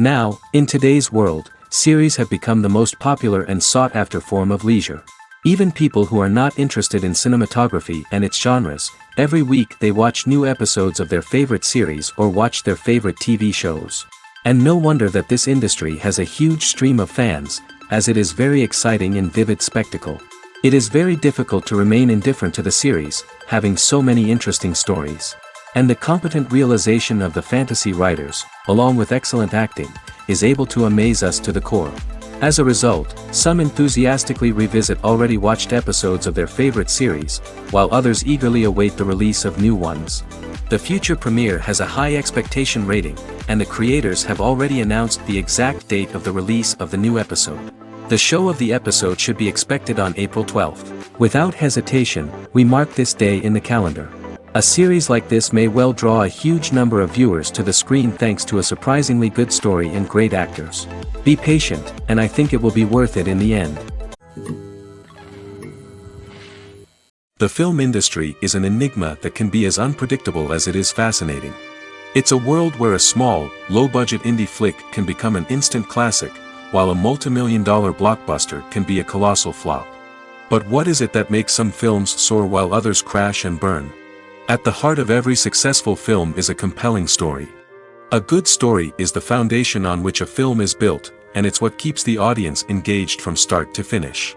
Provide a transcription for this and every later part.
Now, in today's world, series have become the most popular and sought-after form of leisure. Even people who are not interested in cinematography and its genres, every week they watch new episodes of their favorite series or watch their favorite TV shows. And no wonder that this industry has a huge stream of fans, as it is very exciting and vivid spectacle. It is very difficult to remain indifferent to the series, having so many interesting stories. And the competent realization of the fantasy writers, along with excellent acting, is able to amaze us to the core. As a result, some enthusiastically revisit already watched episodes of their favorite series, while others eagerly await the release of new ones. The future premiere has a high expectation rating, and the creators have already announced the exact date of the release of the new episode. The show of the episode should be expected on April 12th. Without hesitation, we mark this day in the calendar. A series like this may well draw a huge number of viewers to the screen thanks to a surprisingly good story and great actors. Be patient, and I think it will be worth it in the end. The film industry is an enigma that can be as unpredictable as it is fascinating. It's a world where a small, low-budget indie flick can become an instant classic, while a multi-million-dollar blockbuster can be a colossal flop. But what is it that makes some films soar while others crash and burn? At the heart of every successful film is a compelling story. A good story is the foundation on which a film is built, and it's what keeps the audience engaged from start to finish.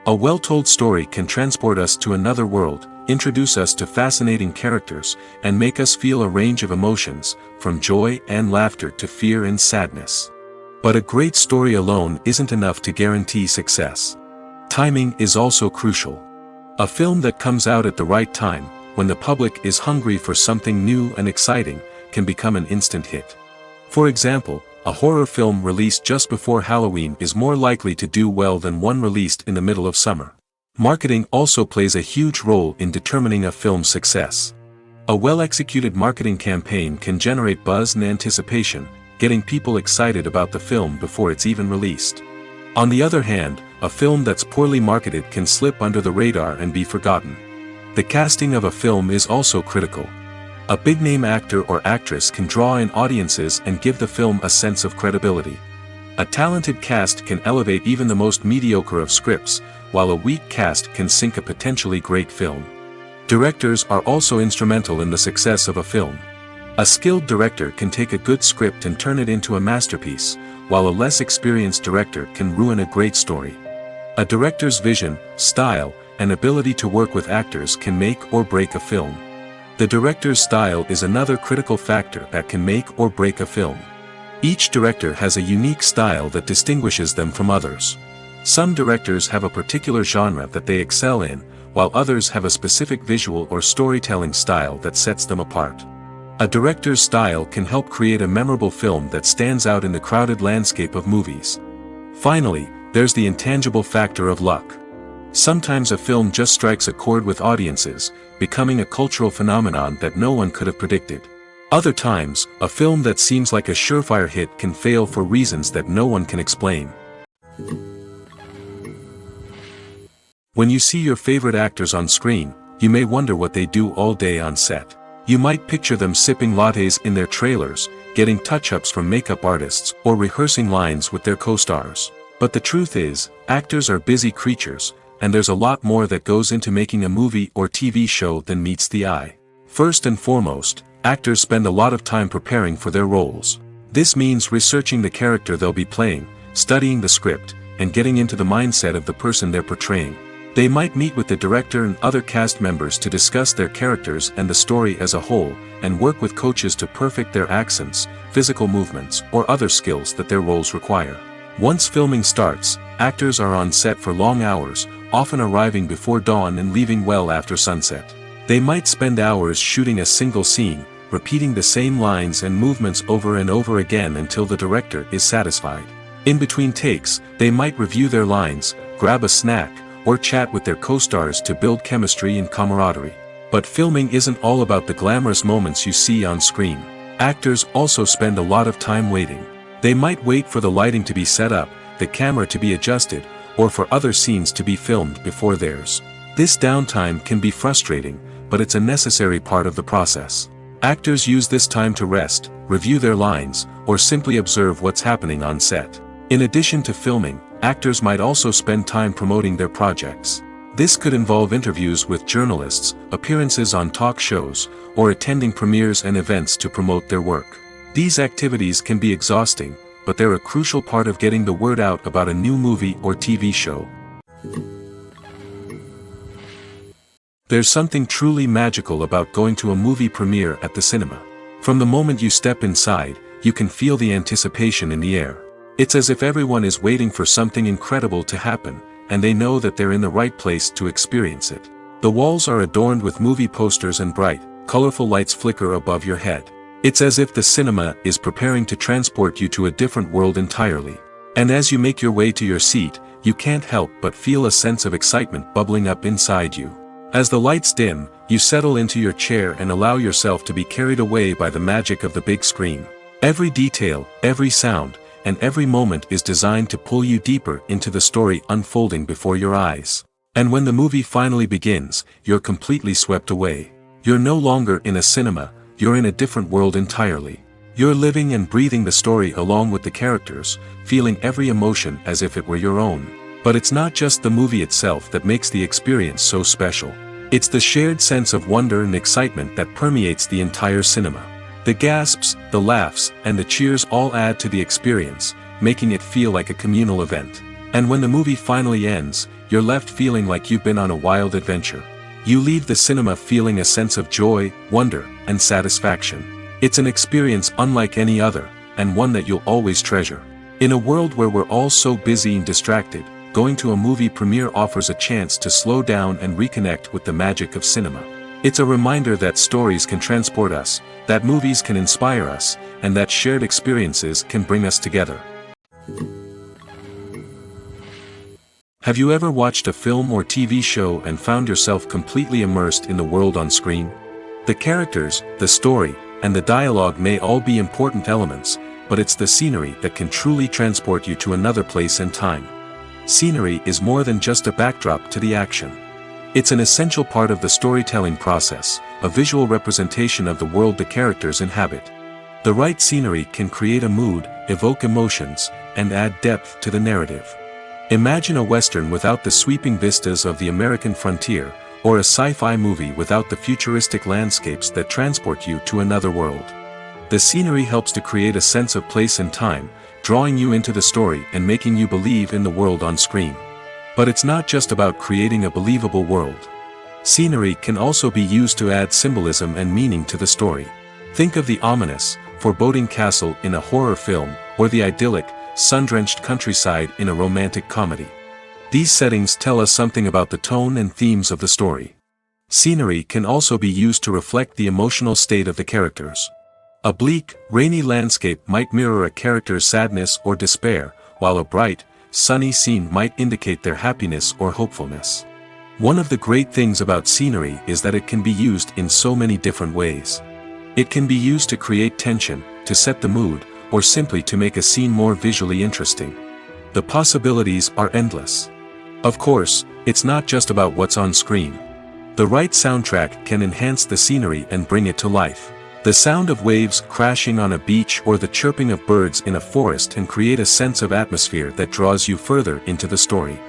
A well-told story can transport us to another world, introduce us to fascinating characters, and make us feel a range of emotions, from joy and laughter to fear and sadness. But a great story alone isn't enough to guarantee success. Timing is also crucial. A film that comes out at the right time, when the public is hungry for something new and exciting, can become an instant hit. For example, a horror film released just before Halloween is more likely to do well than one released in the middle of summer. Marketing also plays a huge role in determining a film's success. A well-executed marketing campaign can generate buzz and anticipation, getting people excited about the film before it's even released. On the other hand, a film that's poorly marketed can slip under the radar and be forgotten. The casting of a film is also critical. A big-name actor or actress can draw in audiences and give the film a sense of credibility. A talented cast can elevate even the most mediocre of scripts, while a weak cast can sink a potentially great film. Directors are also instrumental in the success of a film. A skilled director can take a good script and turn it into a masterpiece, while a less experienced director can ruin a great story. A director's vision, style, and ability to work with actors can make or break a film. The director's style is another critical factor that can make or break a film. Each director has a unique style that distinguishes them from others. Some directors have a particular genre that they excel in, while others have a specific visual or storytelling style that sets them apart. A director's style can help create a memorable film that stands out in the crowded landscape of movies. Finally, there's the intangible factor of luck. Sometimes a film just strikes a chord with audiences, becoming a cultural phenomenon that no one could have predicted. Other times, a film that seems like a surefire hit can fail for reasons that no one can explain. When you see your favorite actors on screen, you may wonder what they do all day on set. You might picture them sipping lattes in their trailers, getting touch-ups from makeup artists, or rehearsing lines with their co-stars. But the truth is, actors are busy creatures, and there's a lot more that goes into making a movie or TV show than meets the eye. First and foremost, actors spend a lot of time preparing for their roles. This means researching the character they'll be playing, studying the script, and getting into the mindset of the person they're portraying. They might meet with the director and other cast members to discuss their characters and the story as a whole, and work with coaches to perfect their accents, physical movements, or other skills that their roles require. Once filming starts, actors are on set for long hours, often arriving before dawn and leaving well after sunset. They might spend hours shooting a single scene, repeating the same lines and movements over and over again until the director is satisfied. In between takes, they might review their lines, grab a snack, or chat with their co-stars to build chemistry and camaraderie. But filming isn't all about the glamorous moments you see on screen. Actors also spend a lot of time waiting. They might wait for the lighting to be set up, the camera to be adjusted, or for other scenes to be filmed before theirs. This downtime can be frustrating, but it's a necessary part of the process. Actors use this time to rest, review their lines, or simply observe what's happening on set. In addition to filming, actors might also spend time promoting their projects. This could involve interviews with journalists, appearances on talk shows, or attending premieres and events to promote their work. These activities can be exhausting, but they're a crucial part of getting the word out about a new movie or TV show. There's something truly magical about going to a movie premiere at the cinema. From the moment you step inside, you can feel the anticipation in the air. It's as if everyone is waiting for something incredible to happen, and they know that they're in the right place to experience it. The walls are adorned with movie posters and bright, colorful lights flicker above your head. It's as if the cinema is preparing to transport you to a different world entirely. And as you make your way to your seat, you can't help but feel a sense of excitement bubbling up inside you. As the lights dim, you settle into your chair and allow yourself to be carried away by the magic of the big screen. Every detail, every sound, and every moment is designed to pull you deeper into the story unfolding before your eyes. And when the movie finally begins, you're completely swept away. You're no longer in a cinema, you're in a different world entirely. You're living and breathing the story along with the characters, feeling every emotion as if it were your own. But it's not just the movie itself that makes the experience so special. It's the shared sense of wonder and excitement that permeates the entire cinema. The gasps, the laughs, and the cheers all add to the experience, making it feel like a communal event. And when the movie finally ends, you're left feeling like you've been on a wild adventure. You leave the cinema feeling a sense of joy, wonder, and satisfaction. It's an experience unlike any other, and one that you'll always treasure. In a world where we're all so busy and distracted, going to a movie premiere offers a chance to slow down and reconnect with the magic of cinema. It's a reminder that stories can transport us, that movies can inspire us, and that shared experiences can bring us together. Have you ever watched a film or TV show and found yourself completely immersed in the world on screen? The characters, the story, and the dialogue may all be important elements, but it's the scenery that can truly transport you to another place and time. Scenery is more than just a backdrop to the action. It's an essential part of the storytelling process, a visual representation of the world the characters inhabit. The right scenery can create a mood, evoke emotions, and add depth to the narrative. Imagine a western without the sweeping vistas of the American frontier, or a sci-fi movie without the futuristic landscapes that transport you to another world. The scenery helps to create a sense of place and time, drawing you into the story and making you believe in the world on screen. But it's not just about creating a believable world. Scenery can also be used to add symbolism and meaning to the story. Think of the ominous, foreboding castle in a horror film, or the idyllic, sun-drenched countryside in a romantic comedy. These settings tell us something about the tone and themes of the story. Scenery can also be used to reflect the emotional state of the characters. A bleak, rainy landscape might mirror a character's sadness or despair, while a bright, sunny scene might indicate their happiness or hopefulness. One of the great things about scenery is that it can be used in so many different ways. It can be used to create tension, to set the mood, or simply to make a scene more visually interesting. The possibilities are endless. Of course, it's not just about what's on screen. The right soundtrack can enhance the scenery and bring it to life. The sound of waves crashing on a beach or the chirping of birds in a forest can create a sense of atmosphere that draws you further into the story.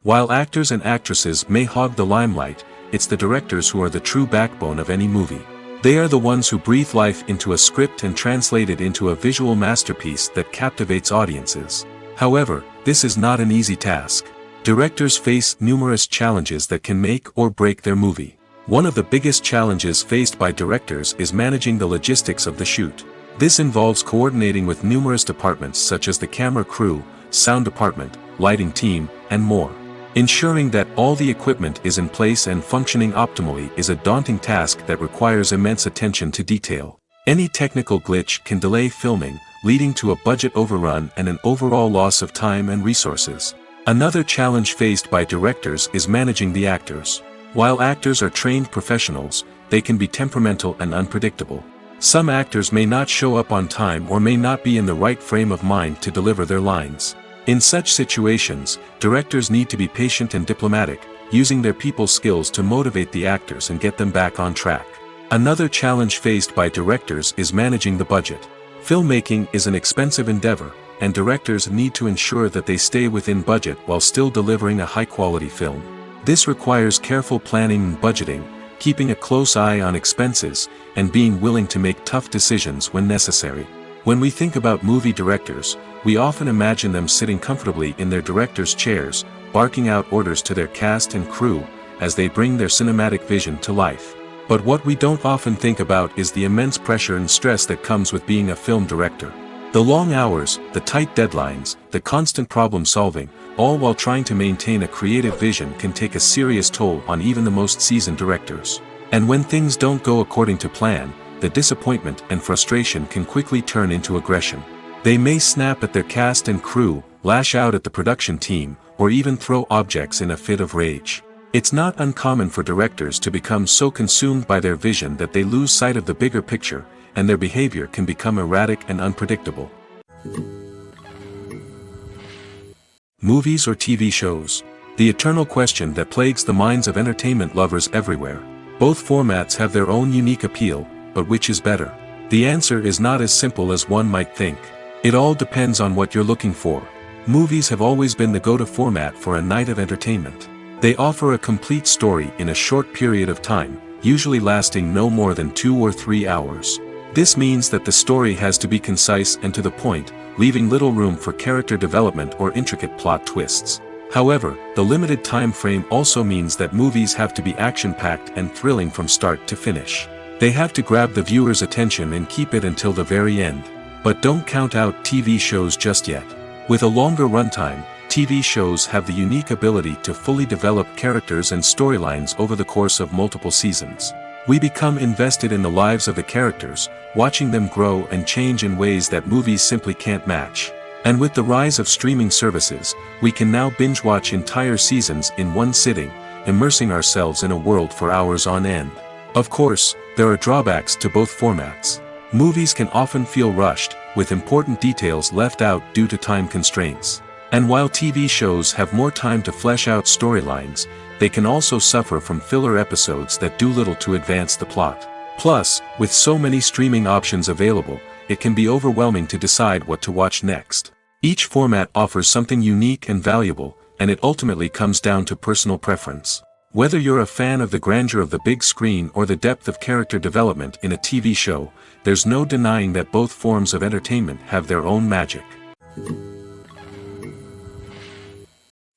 While actors and actresses may hog the limelight, it's the directors who are the true backbone of any movie. They are the ones who breathe life into a script and translate it into a visual masterpiece that captivates audiences. However, this is not an easy task. Directors face numerous challenges that can make or break their movie. One of the biggest challenges faced by directors is managing the logistics of the shoot. This involves coordinating with numerous departments such as the camera crew, sound department, lighting team, and more. Ensuring that all the equipment is in place and functioning optimally is a daunting task that requires immense attention to detail. Any technical glitch can delay filming, leading to a budget overrun and an overall loss of time and resources. Another challenge faced by directors is managing the actors. While actors are trained professionals, they can be temperamental and unpredictable. Some actors may not show up on time or may not be in the right frame of mind to deliver their lines. In such situations, directors need to be patient and diplomatic, using their people skills to motivate the actors and get them back on track. Another challenge faced by directors is managing the budget. Filmmaking is an expensive endeavor, and directors need to ensure that they stay within budget while still delivering a high-quality film. This requires careful planning and budgeting, keeping a close eye on expenses, and being willing to make tough decisions when necessary. When we think about movie directors, we often imagine them sitting comfortably in their director's chairs, barking out orders to their cast and crew, as they bring their cinematic vision to life. But what we don't often think about is the immense pressure and stress that comes with being a film director. The long hours, the tight deadlines, the constant problem solving, all while trying to maintain a creative vision can take a serious toll on even the most seasoned directors. And when things don't go according to plan, the disappointment and frustration can quickly turn into aggression. They may snap at their cast and crew, lash out at the production team, or even throw objects in a fit of rage. It's not uncommon for directors to become so consumed by their vision that they lose sight of the bigger picture, and their behavior can become erratic and unpredictable. Movies or TV shows? The eternal question that plagues the minds of entertainment lovers everywhere. Both formats have their own unique appeal, but which is better? The answer is not as simple as one might think. It all depends on what you're looking for. Movies have always been the go-to format for a night of entertainment. They offer a complete story in a short period of time, usually lasting no more than 2 or 3 hours. This means that the story has to be concise and to the point, leaving little room for character development or intricate plot twists. However, the limited time frame also means that movies have to be action-packed and thrilling from start to finish. They have to grab the viewer's attention and keep it until the very end. But don't count out TV shows just yet. With a longer runtime, TV shows have the unique ability to fully develop characters and storylines over the course of multiple seasons. We become invested in the lives of the characters, watching them grow and change in ways that movies simply can't match. And with the rise of streaming services, we can now binge-watch entire seasons in one sitting, immersing ourselves in a world for hours on end. Of course, there are drawbacks to both formats. Movies can often feel rushed, with important details left out due to time constraints. And while TV shows have more time to flesh out storylines, they can also suffer from filler episodes that do little to advance the plot. Plus, with so many streaming options available, it can be overwhelming to decide what to watch next. Each format offers something unique and valuable, and it ultimately comes down to personal preference. Whether you're a fan of the grandeur of the big screen or the depth of character development in a TV show, there's no denying that both forms of entertainment have their own magic.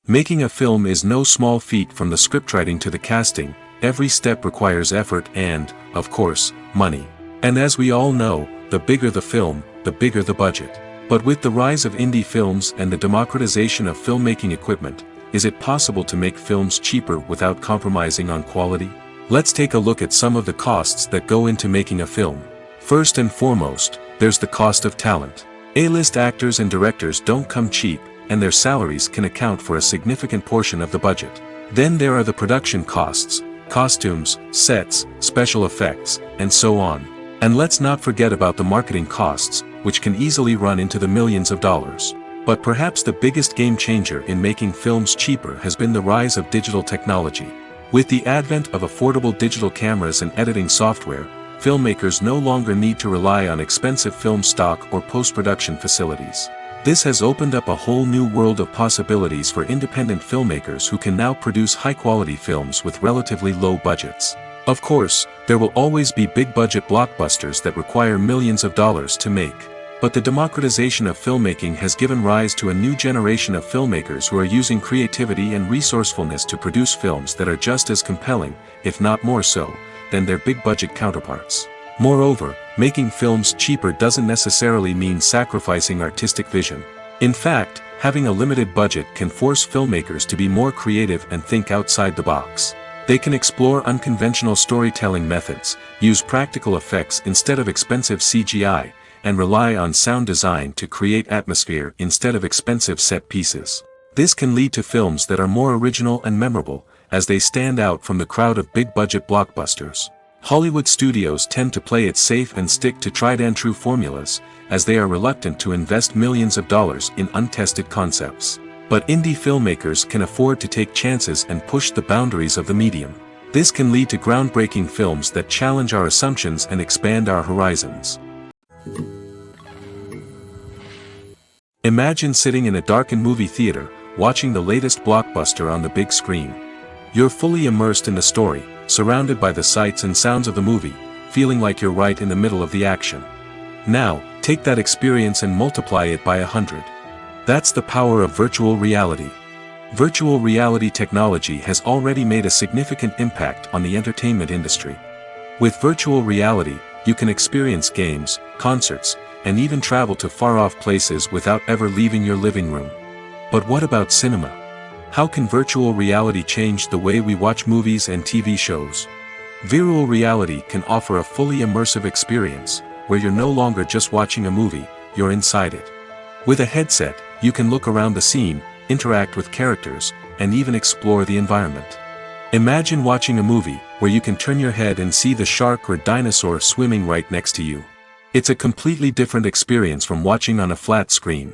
Making a film is no small feat. From the scriptwriting to the casting, every step requires effort and, of course, money. And as we all know, the bigger the film, the bigger the budget. But with the rise of indie films and the democratization of filmmaking equipment, is it possible to make films cheaper without compromising on quality? Let's take a look at some of the costs that go into making a film. First and foremost, there's the cost of talent. A-list actors and directors don't come cheap, and their salaries can account for a significant portion of the budget. Then there are the production costs, costumes, sets, special effects, and so on. And let's not forget about the marketing costs, which can easily run into the millions of dollars. But perhaps the biggest game changer in making films cheaper has been the rise of digital technology. With the advent of affordable digital cameras and editing software, filmmakers no longer need to rely on expensive film stock or post-production facilities. This has opened up a whole new world of possibilities for independent filmmakers who can now produce high-quality films with relatively low budgets. Of course, there will always be big-budget blockbusters that require millions of dollars to make. But the democratization of filmmaking has given rise to a new generation of filmmakers who are using creativity and resourcefulness to produce films that are just as compelling, if not more so, than their big-budget counterparts. Moreover, making films cheaper doesn't necessarily mean sacrificing artistic vision. In fact, having a limited budget can force filmmakers to be more creative and think outside the box. They can explore unconventional storytelling methods, use practical effects instead of expensive CGI, and rely on sound design to create atmosphere instead of expensive set pieces. This can lead to films that are more original and memorable, as they stand out from the crowd of big-budget blockbusters. Hollywood studios tend to play it safe and stick to tried-and-true formulas, as they are reluctant to invest millions of dollars in untested concepts. But indie filmmakers can afford to take chances and push the boundaries of the medium. This can lead to groundbreaking films that challenge our assumptions and expand our horizons. Imagine sitting in a darkened movie theater, watching the latest blockbuster on the big screen. You're fully immersed in the story, surrounded by the sights and sounds of the movie, feeling like you're right in the middle of the action. Now, take that experience and multiply it by 100. That's the power of virtual reality. Virtual reality technology has already made a significant impact on the entertainment industry. With virtual reality, you can experience games, concerts, and even travel to far-off places without ever leaving your living room. But what about cinema? How can virtual reality change the way we watch movies and TV shows? Virtual reality can offer a fully immersive experience, where you're no longer just watching a movie, you're inside it. With a headset, you can look around the scene, interact with characters, and even explore the environment. Imagine watching a movie where you can turn your head and see the shark or dinosaur swimming right next to you. It's a completely different experience from watching on a flat screen.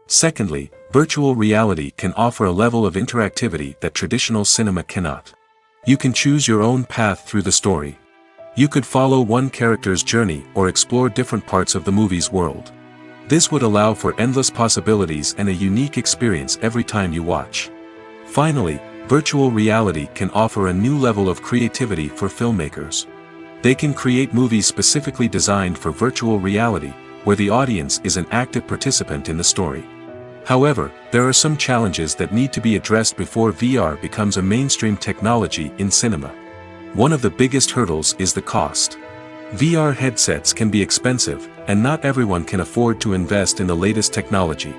Secondly, virtual reality can offer a level of interactivity that traditional cinema cannot. You can choose your own path through the story. You could follow one character's journey or explore different parts of the movie's world. This would allow for endless possibilities and a unique experience every time you watch. Finally, virtual reality can offer a new level of creativity for filmmakers. They can create movies specifically designed for virtual reality, where the audience is an active participant in the story. However, there are some challenges that need to be addressed before VR becomes a mainstream technology in cinema. One of the biggest hurdles is the cost. VR headsets can be expensive, and not everyone can afford to invest in the latest technology.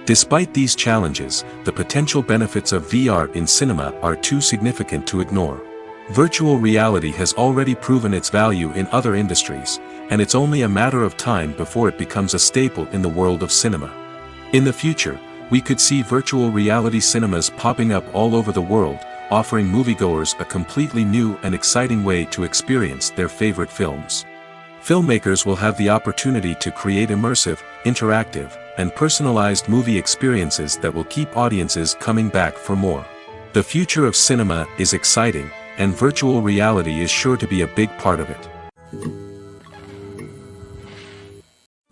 Despite these challenges, the potential benefits of VR in cinema are too significant to ignore. Virtual reality has already proven its value in other industries, and it's only a matter of time before it becomes a staple in the world of cinema. In the future, we could see virtual reality cinemas popping up all over the world, offering moviegoers a completely new and exciting way to experience their favorite films. Filmmakers will have the opportunity to create immersive, interactive, and personalized movie experiences that will keep audiences coming back for more. The future of cinema is exciting, and virtual reality is sure to be a big part of it.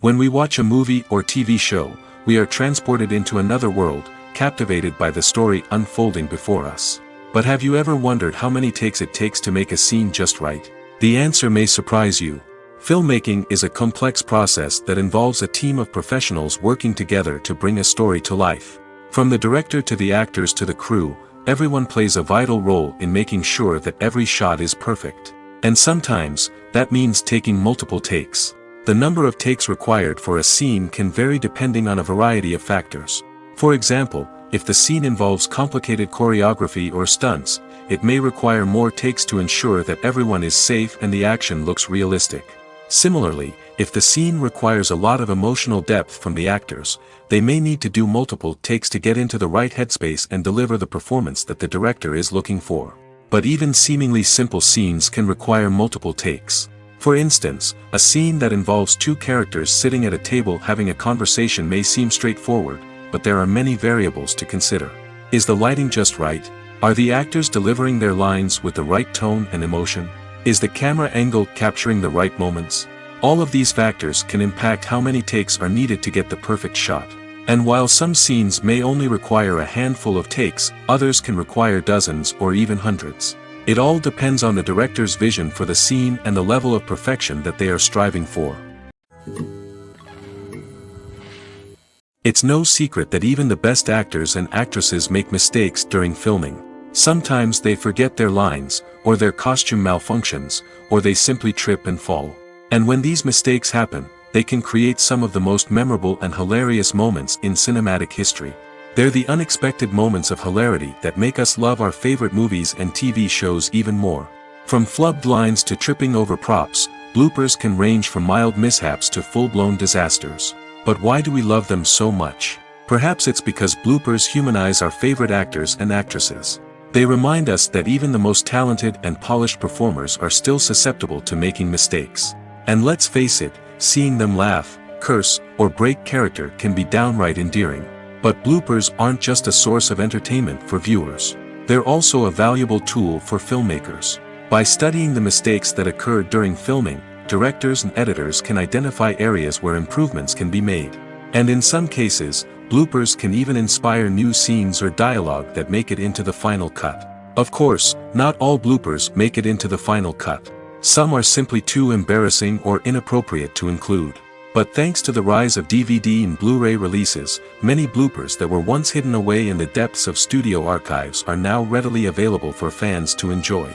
When we watch a movie or TV show, we are transported into another world, captivated by the story unfolding before us. But have you ever wondered how many takes it takes to make a scene just right? The answer may surprise you. Filmmaking is a complex process that involves a team of professionals working together to bring a story to life. From the director to the actors to the crew, everyone plays a vital role in making sure that every shot is perfect. And sometimes, that means taking multiple takes. The number of takes required for a scene can vary depending on a variety of factors. For example, if the scene involves complicated choreography or stunts, it may require more takes to ensure that everyone is safe and the action looks realistic. Similarly, if the scene requires a lot of emotional depth from the actors, they may need to do multiple takes to get into the right headspace and deliver the performance that the director is looking for. But even seemingly simple scenes can require multiple takes. For instance, a scene that involves two characters sitting at a table having a conversation may seem straightforward, but there are many variables to consider. Is the lighting just right? Are the actors delivering their lines with the right tone and emotion? Is the camera angle capturing the right moments? All of these factors can impact how many takes are needed to get the perfect shot. And while some scenes may only require a handful of takes, others can require dozens or even hundreds. It all depends on the director's vision for the scene and the level of perfection that they are striving for. It's no secret that even the best actors and actresses make mistakes during filming. Sometimes they forget their lines, or their costume malfunctions, or they simply trip and fall. And when these mistakes happen, they can create some of the most memorable and hilarious moments in cinematic history. They're the unexpected moments of hilarity that make us love our favorite movies and TV shows even more. From flubbed lines to tripping over props, bloopers can range from mild mishaps to full-blown disasters. But why do we love them so much? Perhaps it's because bloopers humanize our favorite actors and actresses. They remind us that even the most talented and polished performers are still susceptible to making mistakes. And let's face it, seeing them laugh, curse, or break character can be downright endearing. But bloopers aren't just a source of entertainment for viewers. They're also a valuable tool for filmmakers. By studying the mistakes that occurred during filming, directors and editors can identify areas where improvements can be made. And in some cases, bloopers can even inspire new scenes or dialogue that make it into the final cut. Of course, not all bloopers make it into the final cut. Some are simply too embarrassing or inappropriate to include. But thanks to the rise of DVD and Blu-ray releases, many bloopers that were once hidden away in the depths of studio archives are now readily available for fans to enjoy.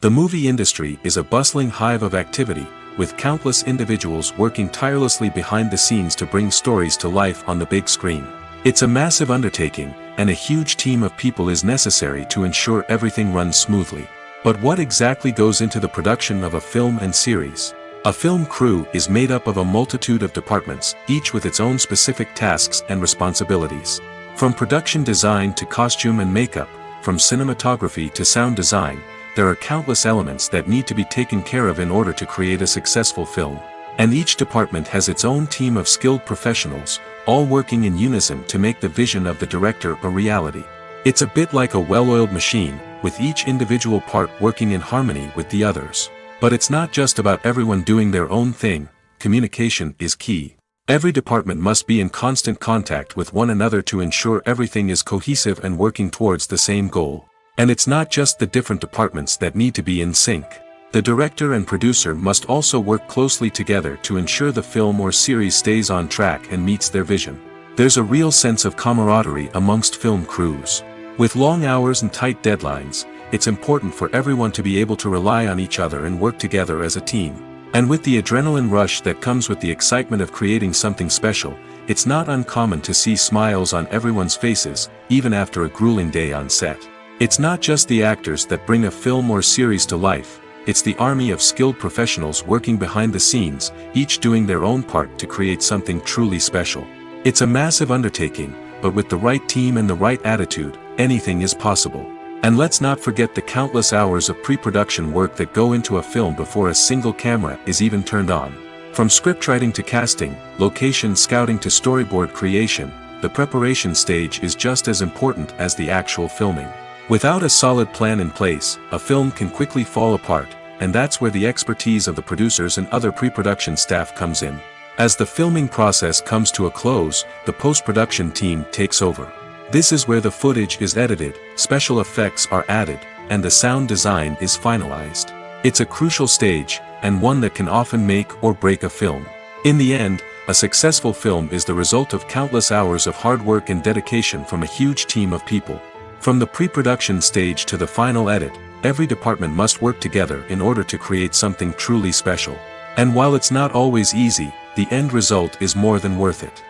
The movie industry is a bustling hive of activity, with countless individuals working tirelessly behind the scenes to bring stories to life on the big screen. It's a massive undertaking, and a huge team of people is necessary to ensure everything runs smoothly. But what exactly goes into the production of a film and series? A film crew is made up of a multitude of departments, each with its own specific tasks and responsibilities. From production design to costume and makeup, from cinematography to sound design, there are countless elements that need to be taken care of in order to create a successful film. And each department has its own team of skilled professionals, all working in unison to make the vision of the director a reality. It's a bit like a well-oiled machine, with each individual part working in harmony with the others. But it's not just about everyone doing their own thing. Communication is key. Every department must be in constant contact with one another to ensure everything is cohesive and working towards the same goal. And it's not just the different departments that need to be in sync. The director and producer must also work closely together to ensure the film or series stays on track and meets their vision. There's a real sense of camaraderie amongst film crews. With long hours and tight deadlines, it's important for everyone to be able to rely on each other and work together as a team. And with the adrenaline rush that comes with the excitement of creating something special, it's not uncommon to see smiles on everyone's faces, even after a grueling day on set. It's not just the actors that bring a film or series to life, it's the army of skilled professionals working behind the scenes, each doing their own part to create something truly special. It's a massive undertaking, but with the right team and the right attitude, anything is possible. And let's not forget the countless hours of pre-production work that go into a film before a single camera is even turned on. From scriptwriting to casting, location scouting to storyboard creation, the preparation stage is just as important as the actual filming. Without a solid plan in place, a film can quickly fall apart, and that's where the expertise of the producers and other pre-production staff comes in. As the filming process comes to a close, the post-production team takes over. This is where the footage is edited, special effects are added, and the sound design is finalized. It's a crucial stage, and one that can often make or break a film. In the end, a successful film is the result of countless hours of hard work and dedication from a huge team of people. From the pre-production stage to the final edit, every department must work together in order to create something truly special. And while it's not always easy, the end result is more than worth it.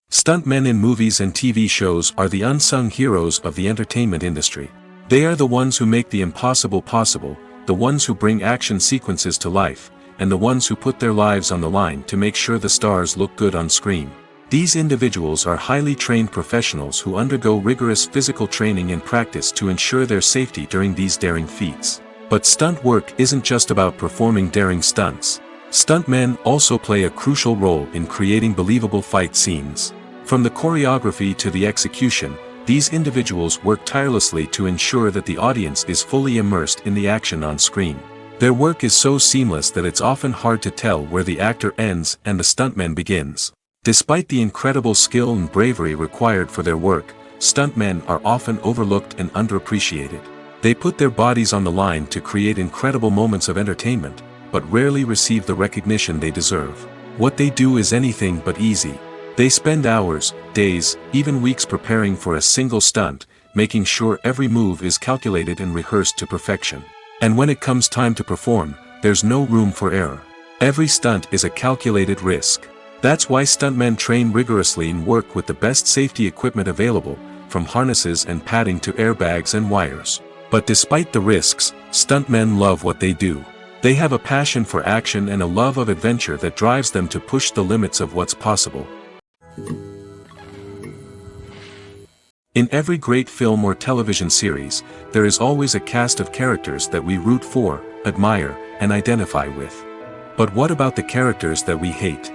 Stuntmen in movies and TV shows are the unsung heroes of the entertainment industry. They are the ones who make the impossible possible, the ones who bring action sequences to life, and the ones who put their lives on the line to make sure the stars look good on screen. These individuals are highly trained professionals who undergo rigorous physical training and practice to ensure their safety during these daring feats. But stunt work isn't just about performing daring stunts. Stuntmen also play a crucial role in creating believable fight scenes. From the choreography to the execution, these individuals work tirelessly to ensure that the audience is fully immersed in the action on screen. Their work is so seamless that it's often hard to tell where the actor ends and the stuntman begins. Despite the incredible skill and bravery required for their work, stuntmen are often overlooked and underappreciated. They put their bodies on the line to create incredible moments of entertainment, but rarely receive the recognition they deserve. What they do is anything but easy. They spend hours, days, even weeks preparing for a single stunt, making sure every move is calculated and rehearsed to perfection. And when it comes time to perform, there's no room for error. Every stunt is a calculated risk. That's why stuntmen train rigorously and work with the best safety equipment available, from harnesses and padding to airbags and wires. But despite the risks, stuntmen love what they do. They have a passion for action and a love of adventure that drives them to push the limits of what's possible. In every great film or television series, there is always a cast of characters that we root for, admire, and identify with. But what about the characters that we hate?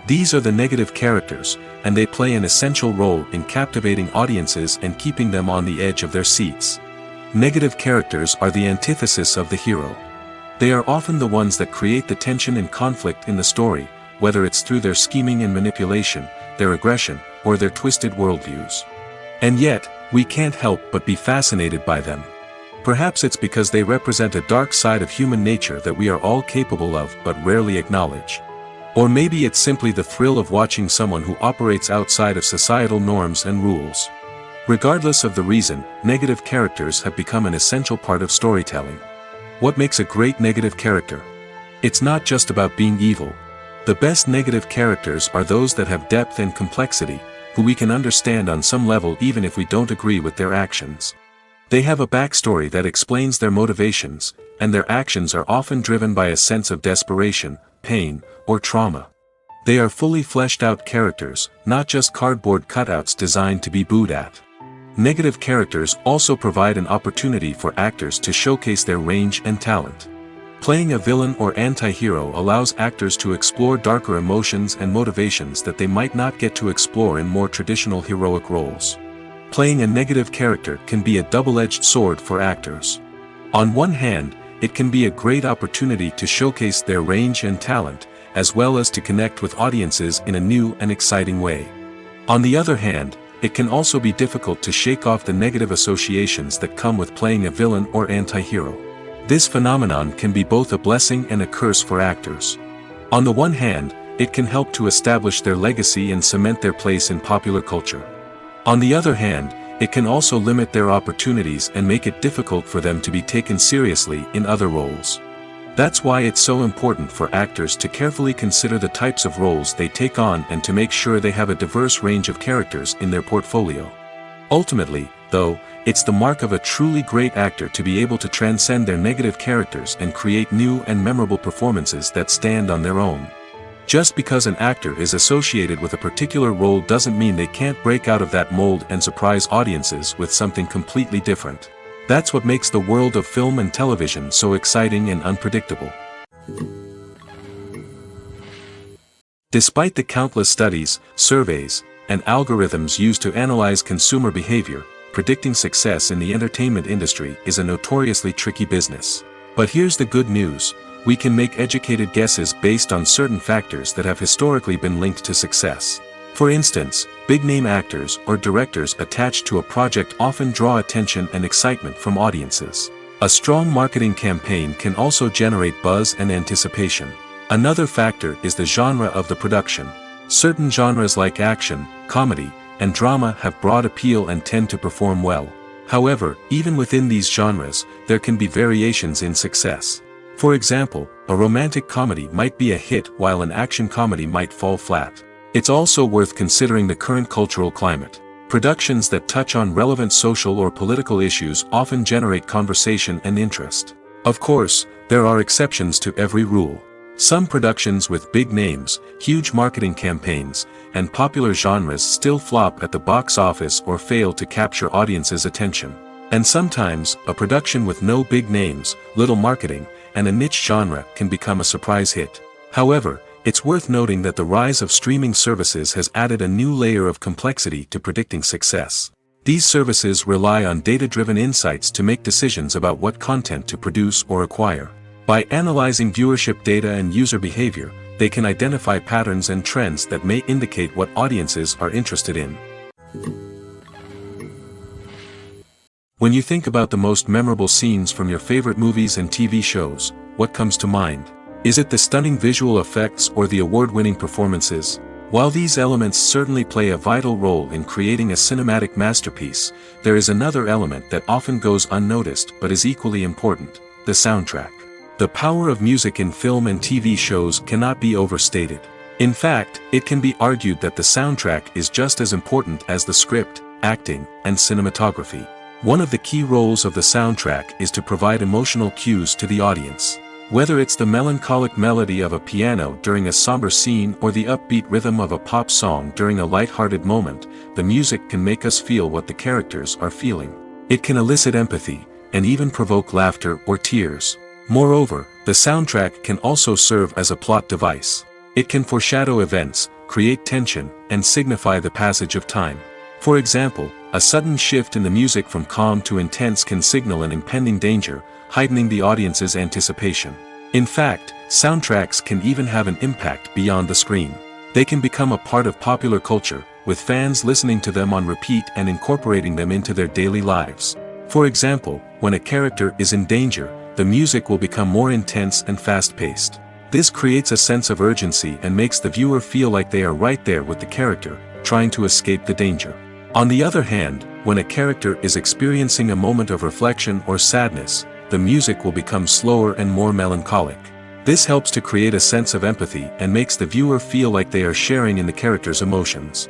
These are the negative characters, and they play an essential role in captivating audiences and keeping them on the edge of their seats. Negative characters are the antithesis of the hero. They are often the ones that create the tension and conflict in the story, whether it's through their scheming and manipulation, their aggression, or their twisted worldviews. And yet, we can't help but be fascinated by them. Perhaps it's because they represent a dark side of human nature that we are all capable of but rarely acknowledge. Or maybe it's simply the thrill of watching someone who operates outside of societal norms and rules. Regardless of the reason, negative characters have become an essential part of storytelling. What makes a great negative character? It's not just about being evil. The best negative characters are those that have depth and complexity, who we can understand on some level even if we don't agree with their actions. They have a backstory that explains their motivations, and their actions are often driven by a sense of desperation, pain, or trauma. They are fully fleshed out characters, not just cardboard cutouts designed to be booed at. Negative characters also provide an opportunity for actors to showcase their range and talent. Playing a villain or anti-hero allows actors to explore darker emotions and motivations that they might not get to explore in more traditional heroic roles. Playing a negative character can be a double-edged sword for actors. On one hand, it can be a great opportunity to showcase their range and talent, as well as to connect with audiences in a new and exciting way. On the other hand, it can also be difficult to shake off the negative associations that come with playing a villain or anti-hero. This phenomenon can be both a blessing and a curse for actors. On the one hand, it can help to establish their legacy and cement their place in popular culture. On the other hand, it can also limit their opportunities and make it difficult for them to be taken seriously in other roles. That's why it's so important for actors to carefully consider the types of roles they take on and to make sure they have a diverse range of characters in their portfolio. Ultimately, though, it's the mark of a truly great actor to be able to transcend their negative characters and create new and memorable performances that stand on their own. Just because an actor is associated with a particular role doesn't mean they can't break out of that mold and surprise audiences with something completely different. That's what makes the world of film and television so exciting and unpredictable. Despite the countless studies, surveys, and algorithms used to analyze consumer behavior, predicting success in the entertainment industry is a notoriously tricky business. But here's the good news. We can make educated guesses based on certain factors that have historically been linked to success. For instance, big-name actors or directors attached to a project often draw attention and excitement from audiences. A strong marketing campaign can also generate buzz and anticipation. Another factor is the genre of the production. Certain genres like action, comedy, and drama have broad appeal and tend to perform well. However, even within these genres, there can be variations in success. For example, a romantic comedy might be a hit while an action comedy might fall flat. It's also worth considering the current cultural climate. Productions that touch on relevant social or political issues often generate conversation and interest. Of course, there are exceptions to every rule. Some productions with big names, huge marketing campaigns, and popular genres still flop at the box office or fail to capture audiences' attention. And sometimes, a production with no big names, little marketing, and a niche genre can become a surprise hit. However, it's worth noting that the rise of streaming services has added a new layer of complexity to predicting success. These services rely on data-driven insights to make decisions about what content to produce or acquire. By analyzing viewership data and user behavior, they can identify patterns and trends that may indicate what audiences are interested in. When you think about the most memorable scenes from your favorite movies and TV shows, what comes to mind? Is it the stunning visual effects or the award-winning performances? While these elements certainly play a vital role in creating a cinematic masterpiece, there is another element that often goes unnoticed but is equally important: the soundtrack. The power of music in film and TV shows cannot be overstated. In fact, it can be argued that the soundtrack is just as important as the script, acting, and cinematography. One of the key roles of the soundtrack is to provide emotional cues to the audience. Whether it's the melancholic melody of a piano during a somber scene or the upbeat rhythm of a pop song during a light-hearted moment, the music can make us feel what the characters are feeling. It can elicit empathy, and even provoke laughter or tears. Moreover, the soundtrack can also serve as a plot device. It can foreshadow events, create tension, and signify the passage of time. For example, a sudden shift in the music from calm to intense can signal an impending danger, heightening the audience's anticipation. In fact, soundtracks can even have an impact beyond the screen. They can become a part of popular culture, with fans listening to them on repeat and incorporating them into their daily lives. For example, when a character is in danger, the music will become more intense and fast-paced. This creates a sense of urgency and makes the viewer feel like they are right there with the character, trying to escape the danger. On the other hand, when a character is experiencing a moment of reflection or sadness, the music will become slower and more melancholic. This helps to create a sense of empathy and makes the viewer feel like they are sharing in the character's emotions.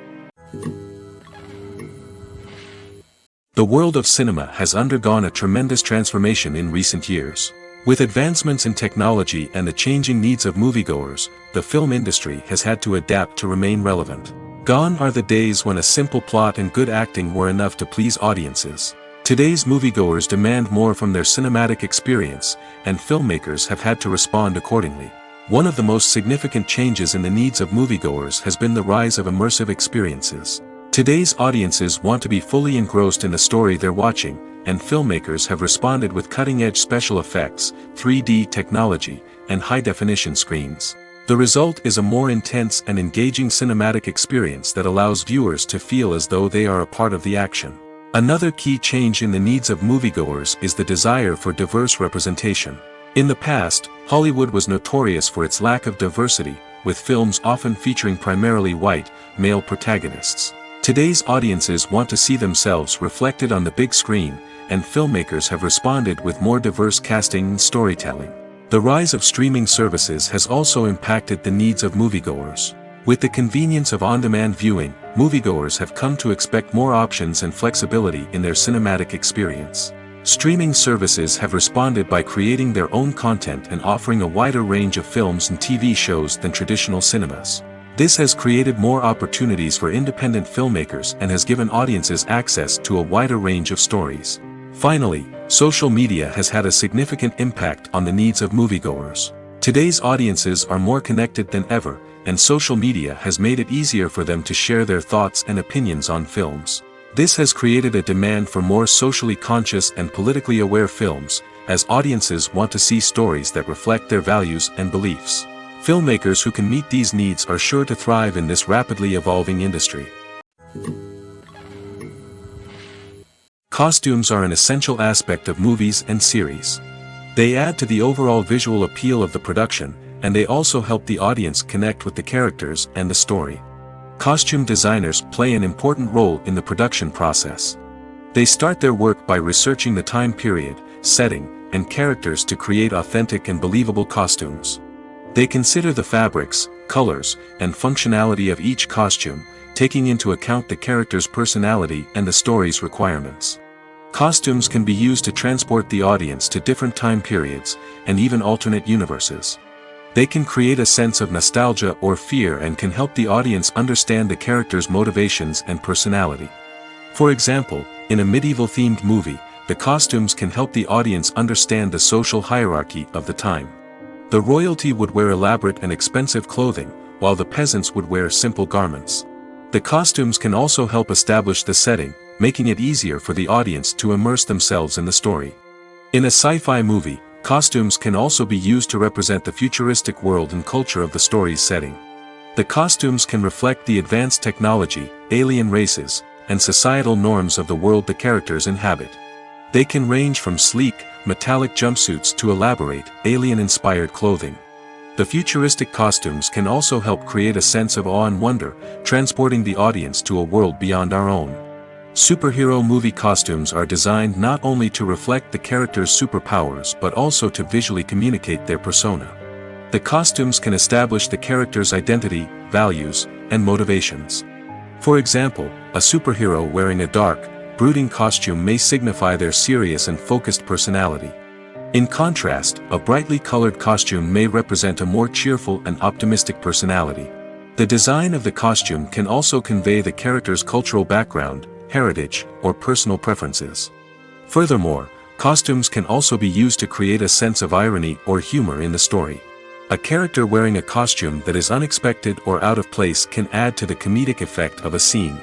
The world of cinema has undergone a tremendous transformation in recent years. With advancements in technology and the changing needs of moviegoers, the film industry has had to adapt to remain relevant. Gone are the days when a simple plot and good acting were enough to please audiences. Today's moviegoers demand more from their cinematic experience, and filmmakers have had to respond accordingly. One of the most significant changes in the needs of moviegoers has been the rise of immersive experiences. Today's audiences want to be fully engrossed in the story they're watching, and filmmakers have responded with cutting-edge special effects, 3D technology, and high-definition screens. The result is a more intense and engaging cinematic experience that allows viewers to feel as though they are a part of the action. Another key change in the needs of moviegoers is the desire for diverse representation. In the past, Hollywood was notorious for its lack of diversity, with films often featuring primarily white, male protagonists. Today's audiences want to see themselves reflected on the big screen, and filmmakers have responded with more diverse casting and storytelling. The rise of streaming services has also impacted the needs of moviegoers. With the convenience of on-demand viewing, moviegoers have come to expect more options and flexibility in their cinematic experience. Streaming services have responded by creating their own content and offering a wider range of films and TV shows than traditional cinemas. This has created more opportunities for independent filmmakers and has given audiences access to a wider range of stories. Finally, social media has had a significant impact on the needs of moviegoers. Today's audiences are more connected than ever, and social media has made it easier for them to share their thoughts and opinions on films. This has created a demand for more socially conscious and politically aware films, as audiences want to see stories that reflect their values and beliefs. Filmmakers who can meet these needs are sure to thrive in this rapidly evolving industry. Costumes are an essential aspect of movies and series. They add to the overall visual appeal of the production, and they also help the audience connect with the characters and the story. Costume designers play an important role in the production process. They start their work by researching the time period, setting, and characters to create authentic and believable costumes. They consider the fabrics, colors, and functionality of each costume, taking into account the character's personality and the story's requirements. Costumes can be used to transport the audience to different time periods, and even alternate universes. They can create a sense of nostalgia or fear and can help the audience understand the character's motivations and personality. For example, in a medieval-themed movie, the costumes can help the audience understand the social hierarchy of the time. The royalty would wear elaborate and expensive clothing, while the peasants would wear simple garments. The costumes can also help establish the setting, making it easier for the audience to immerse themselves in the story. In a sci-fi movie, costumes can also be used to represent the futuristic world and culture of the story's setting. The costumes can reflect the advanced technology, alien races, and societal norms of the world the characters inhabit. They can range from sleek, metallic jumpsuits to elaborate, alien-inspired clothing. The futuristic costumes can also help create a sense of awe and wonder, transporting the audience to a world beyond our own. Superhero movie costumes are designed not only to reflect the character's superpowers but also to visually communicate their persona. The costumes can establish the character's identity, values, and motivations. For example, a superhero wearing a dark, brooding costume may signify their serious and focused personality. In contrast, a brightly colored costume may represent a more cheerful and optimistic personality. The design of the costume can also convey the character's cultural background, heritage, or personal preferences. Furthermore, Costumes can also be used to create a sense of irony or humor in the story. A character wearing a costume that is unexpected or out of place can add to the comedic effect of a scene.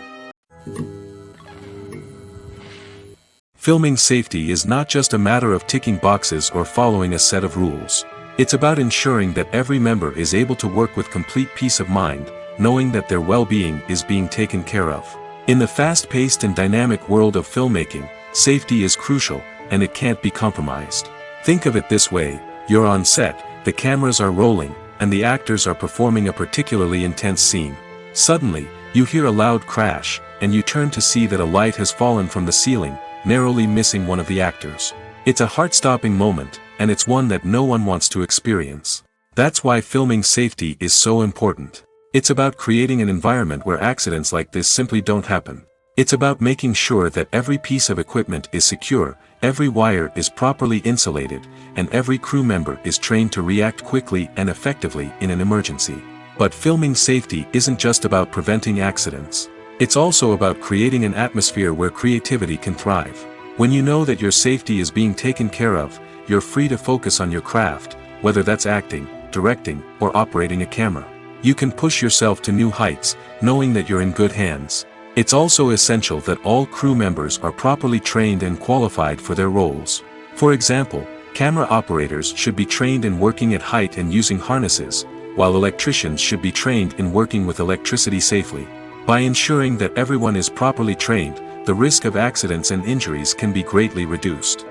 Filming safety is not just a matter of ticking boxes or following a set of rules. It's about ensuring that every member is able to work with complete peace of mind, knowing that their well-being is being taken care of. In the fast-paced and dynamic world of filmmaking, safety is crucial, and it can't be compromised. Think of it this way: you're on set, the cameras are rolling, and the actors are performing a particularly intense scene. Suddenly, you hear a loud crash, and you turn to see that a light has fallen from the ceiling, narrowly missing one of the actors. It's a heart-stopping moment, and it's one that no one wants to experience. That's why filming safety is so important. It's about creating an environment where accidents like this simply don't happen. It's about making sure that every piece of equipment is secure, every wire is properly insulated, and every crew member is trained to react quickly and effectively in an emergency. But filming safety isn't just about preventing accidents. It's also about creating an atmosphere where creativity can thrive. When you know that your safety is being taken care of, you're free to focus on your craft, whether that's acting, directing, or operating a camera. You can push yourself to new heights, knowing that you're in good hands. It's also essential that all crew members are properly trained and qualified for their roles. For example, camera operators should be trained in working at height and using harnesses, while electricians should be trained in working with electricity safely. By ensuring that everyone is properly trained, the risk of accidents and injuries can be greatly reduced.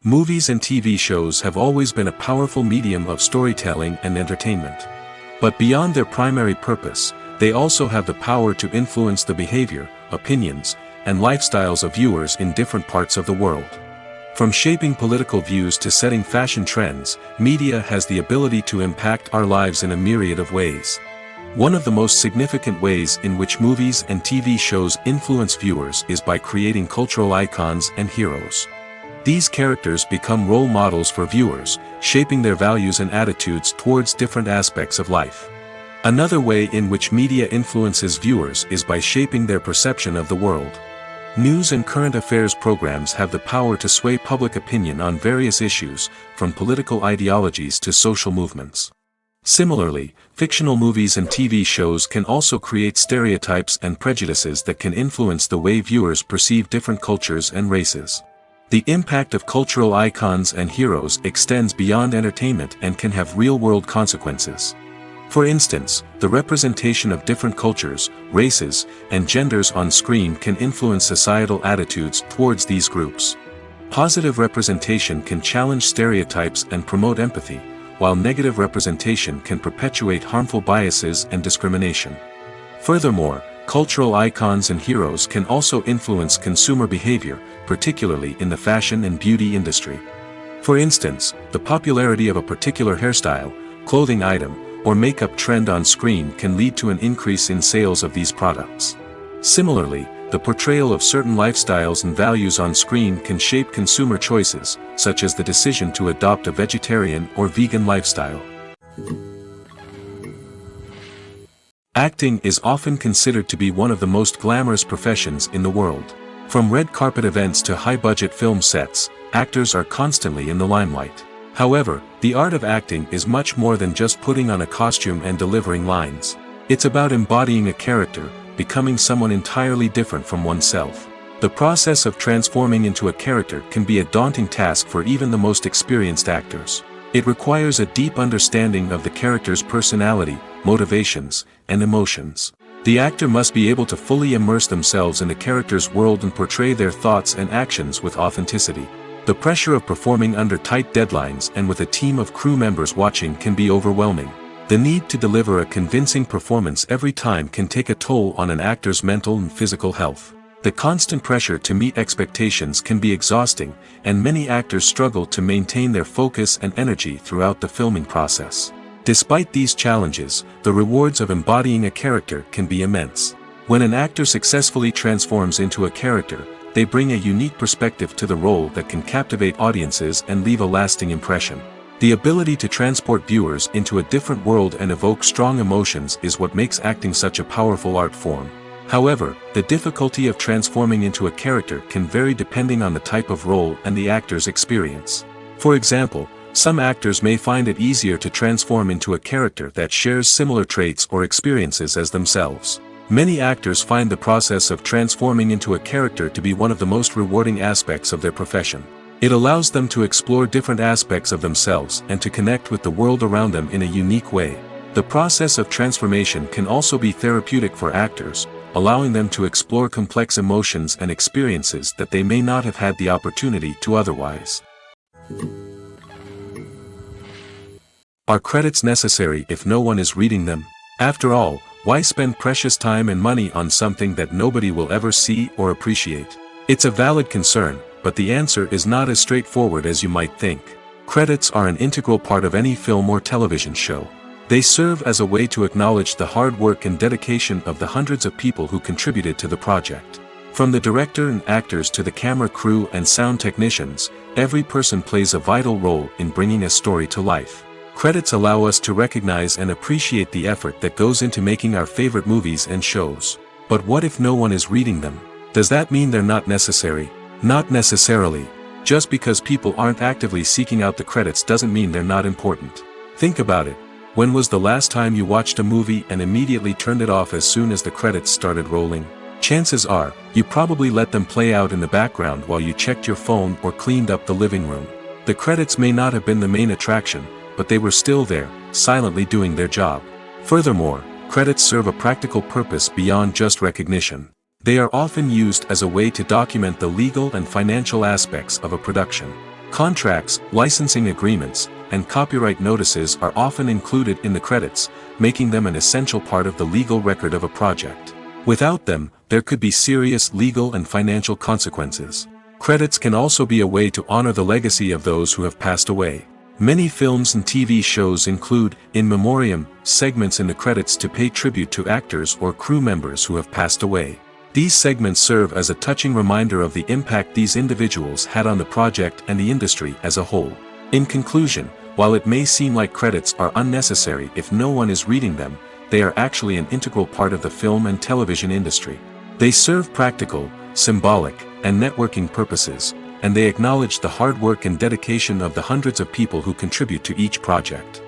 Movies and TV shows have always been a powerful medium of storytelling and entertainment. But beyond their primary purpose, they also have the power to influence the behavior, opinions, and lifestyles of viewers in different parts of the world. From shaping political views to setting fashion trends, media has the ability to impact our lives in a myriad of ways. One of the most significant ways in which movies and TV shows influence viewers is by creating cultural icons and heroes. These characters become role models for viewers, shaping their values and attitudes towards different aspects of life. Another way in which media influences viewers is by shaping their perception of the world. News and current affairs programs have the power to sway public opinion on various issues, from political ideologies to social movements. Similarly, fictional movies and TV shows can also create stereotypes and prejudices that can influence the way viewers perceive different cultures and races. The impact of cultural icons and heroes extends beyond entertainment and can have real-world consequences. For instance, the representation of different cultures, races, and genders on screen can influence societal attitudes towards these groups. Positive representation can challenge stereotypes and promote empathy, while negative representation can perpetuate harmful biases and discrimination. Furthermore, cultural icons and heroes can also influence consumer behavior, particularly in the fashion and beauty industry. For instance, the popularity of a particular hairstyle, clothing item, or makeup trend on screen can lead to an increase in sales of these products. Similarly, the portrayal of certain lifestyles and values on screen can shape consumer choices, such as the decision to adopt a vegetarian or vegan lifestyle. Acting is often considered to be one of the most glamorous professions in the world. From red carpet events to high-budget film sets, actors are constantly in the limelight. However, the art of acting is much more than just putting on a costume and delivering lines. It's about embodying a character, becoming someone entirely different from oneself. The process of transforming into a character can be a daunting task for even the most experienced actors. It requires a deep understanding of the character's personality, motivations, and emotions. The actor must be able to fully immerse themselves in the character's world and portray their thoughts and actions with authenticity. The pressure of performing under tight deadlines and with a team of crew members watching can be overwhelming. The need to deliver a convincing performance every time can take a toll on an actor's mental and physical health. The constant pressure to meet expectations can be exhausting, and many actors struggle to maintain their focus and energy throughout the filming process. Despite these challenges, the rewards of embodying a character can be immense. When an actor successfully transforms into a character, they bring a unique perspective to the role that can captivate audiences and leave a lasting impression. The ability to transport viewers into a different world and evoke strong emotions is what makes acting such a powerful art form. However, the difficulty of transforming into a character can vary depending on the type of role and the actor's experience. For example, some actors may find it easier to transform into a character that shares similar traits or experiences as themselves. Many actors find the process of transforming into a character to be one of the most rewarding aspects of their profession. It allows them to explore different aspects of themselves and to connect with the world around them in a unique way. The process of transformation can also be therapeutic for actors, allowing them to explore complex emotions and experiences that they may not have had the opportunity to otherwise. Are credits necessary if no one is reading them? After all, why spend precious time and money on something that nobody will ever see or appreciate? It's a valid concern, but the answer is not as straightforward as you might think. Credits are an integral part of any film or television show. They serve as a way to acknowledge the hard work and dedication of the hundreds of people who contributed to the project. From the director and actors to the camera crew and sound technicians, every person plays a vital role in bringing a story to life. Credits allow us to recognize and appreciate the effort that goes into making our favorite movies and shows. But what if no one is reading them? Does that mean they're not necessary? Not necessarily. Just because people aren't actively seeking out the credits doesn't mean they're not important. Think about it. When was the last time you watched a movie and immediately turned it off as soon as the credits started rolling? Chances are, you probably let them play out in the background while you checked your phone or cleaned up the living room. The credits may not have been the main attraction, but they were still there, silently doing their job. Furthermore, credits serve a practical purpose beyond just recognition. They are often used as a way to document the legal and financial aspects of a production. Contracts, licensing agreements, and copyright notices are often included in the credits, making them an essential part of the legal record of a project. Without them, there could be serious legal and financial consequences. Credits can also be a way to honor the legacy of those who have passed away. Many films and TV shows include, in memoriam, segments in the credits to pay tribute to actors or crew members who have passed away. These segments serve as a touching reminder of the impact these individuals had on the project and the industry as a whole. In conclusion, while it may seem like credits are unnecessary if no one is reading them, they are actually an integral part of the film and television industry. They serve practical, symbolic, and networking purposes, and they acknowledge the hard work and dedication of the hundreds of people who contribute to each project.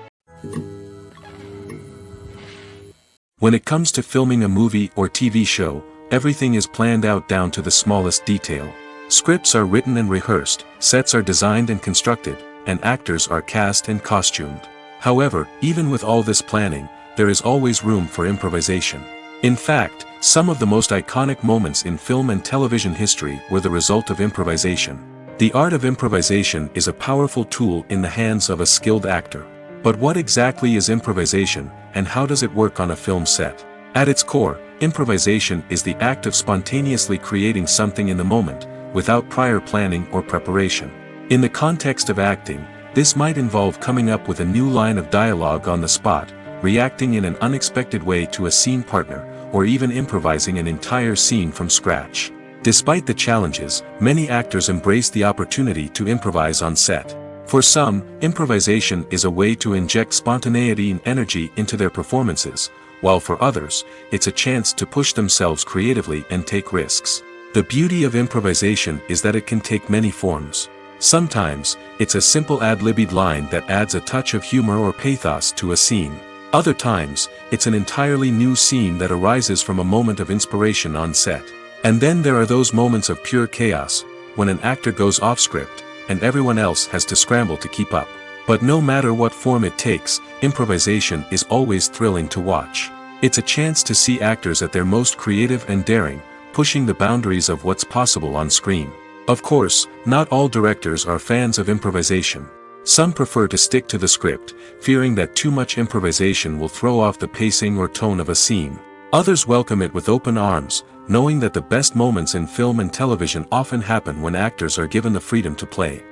When it comes to filming a movie or TV show, everything is planned out down to the smallest detail. Scripts are written and rehearsed, sets are designed and constructed, and actors are cast and costumed. However, even with all this planning, there is always room for improvisation. In fact, some of the most iconic moments in film and television history were the result of improvisation. The art of improvisation is a powerful tool in the hands of a skilled actor. But what exactly is improvisation, and how does it work on a film set? At its core, improvisation is the act of spontaneously creating something in the moment, without prior planning or preparation. In the context of acting, this might involve coming up with a new line of dialogue on the spot, reacting in an unexpected way to a scene partner, or even improvising an entire scene from scratch. Despite the challenges, many actors embrace the opportunity to improvise on set. For some, improvisation is a way to inject spontaneity and energy into their performances, while for others, it's a chance to push themselves creatively and take risks. The beauty of improvisation is that it can take many forms. Sometimes, it's a simple ad-libbed line that adds a touch of humor or pathos to a scene. Other times, it's an entirely new scene that arises from a moment of inspiration on set. And then there are those moments of pure chaos, when an actor goes off script, and everyone else has to scramble to keep up. But no matter what form it takes, improvisation is always thrilling to watch. It's a chance to see actors at their most creative and daring, pushing the boundaries of what's possible on screen. Of course, not all directors are fans of improvisation. Some prefer to stick to the script, fearing that too much improvisation will throw off the pacing or tone of a scene. Others welcome it with open arms, knowing that the best moments in film and television often happen when actors are given the freedom to play.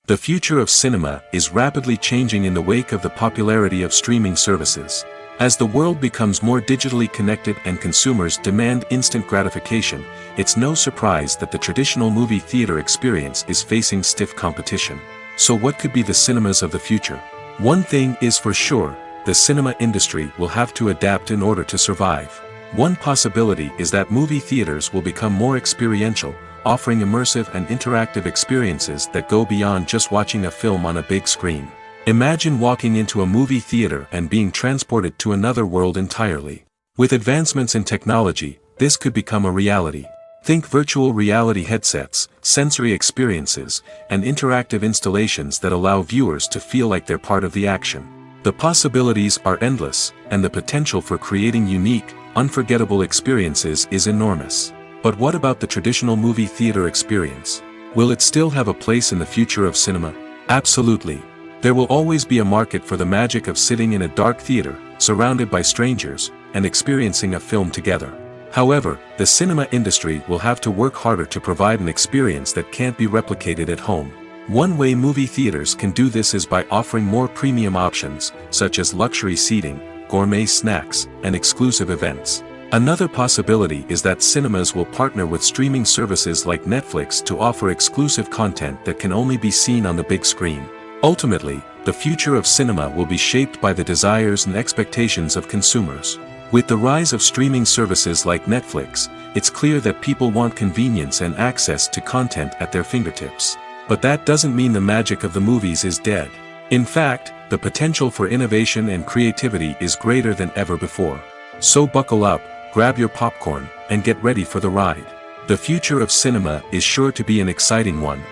The future of cinema is rapidly changing in the wake of the popularity of streaming services. As the world becomes more digitally connected and consumers demand instant gratification, it's no surprise that the traditional movie theater experience is facing stiff competition. So what could be the cinemas of the future? One thing is for sure, the cinema industry will have to adapt in order to survive. One possibility is that movie theaters will become more experiential, offering immersive and interactive experiences that go beyond just watching a film on a big screen. Imagine walking into a movie theater and being transported to another world entirely. With advancements in technology, this could become a reality. Think virtual reality headsets, sensory experiences, and interactive installations that allow viewers to feel like they're part of the action. The possibilities are endless, and the potential for creating unique, unforgettable experiences is enormous. But what about the traditional movie theater experience? Will it still have a place in the future of cinema? Absolutely. There will always be a market for the magic of sitting in a dark theater, surrounded by strangers, and experiencing a film together. However, the cinema industry will have to work harder to provide an experience that can't be replicated at home. One way movie theaters can do this is by offering more premium options, such as luxury seating, gourmet snacks, and exclusive events. Another possibility is that cinemas will partner with streaming services like Netflix to offer exclusive content that can only be seen on the big screen. Ultimately, the future of cinema will be shaped by the desires and expectations of consumers. With the rise of streaming services like Netflix, it's clear that people want convenience and access to content at their fingertips. But that doesn't mean the magic of the movies is dead. In fact, the potential for innovation and creativity is greater than ever before. So buckle up, grab your popcorn, and get ready for the ride. The future of cinema is sure to be an exciting one.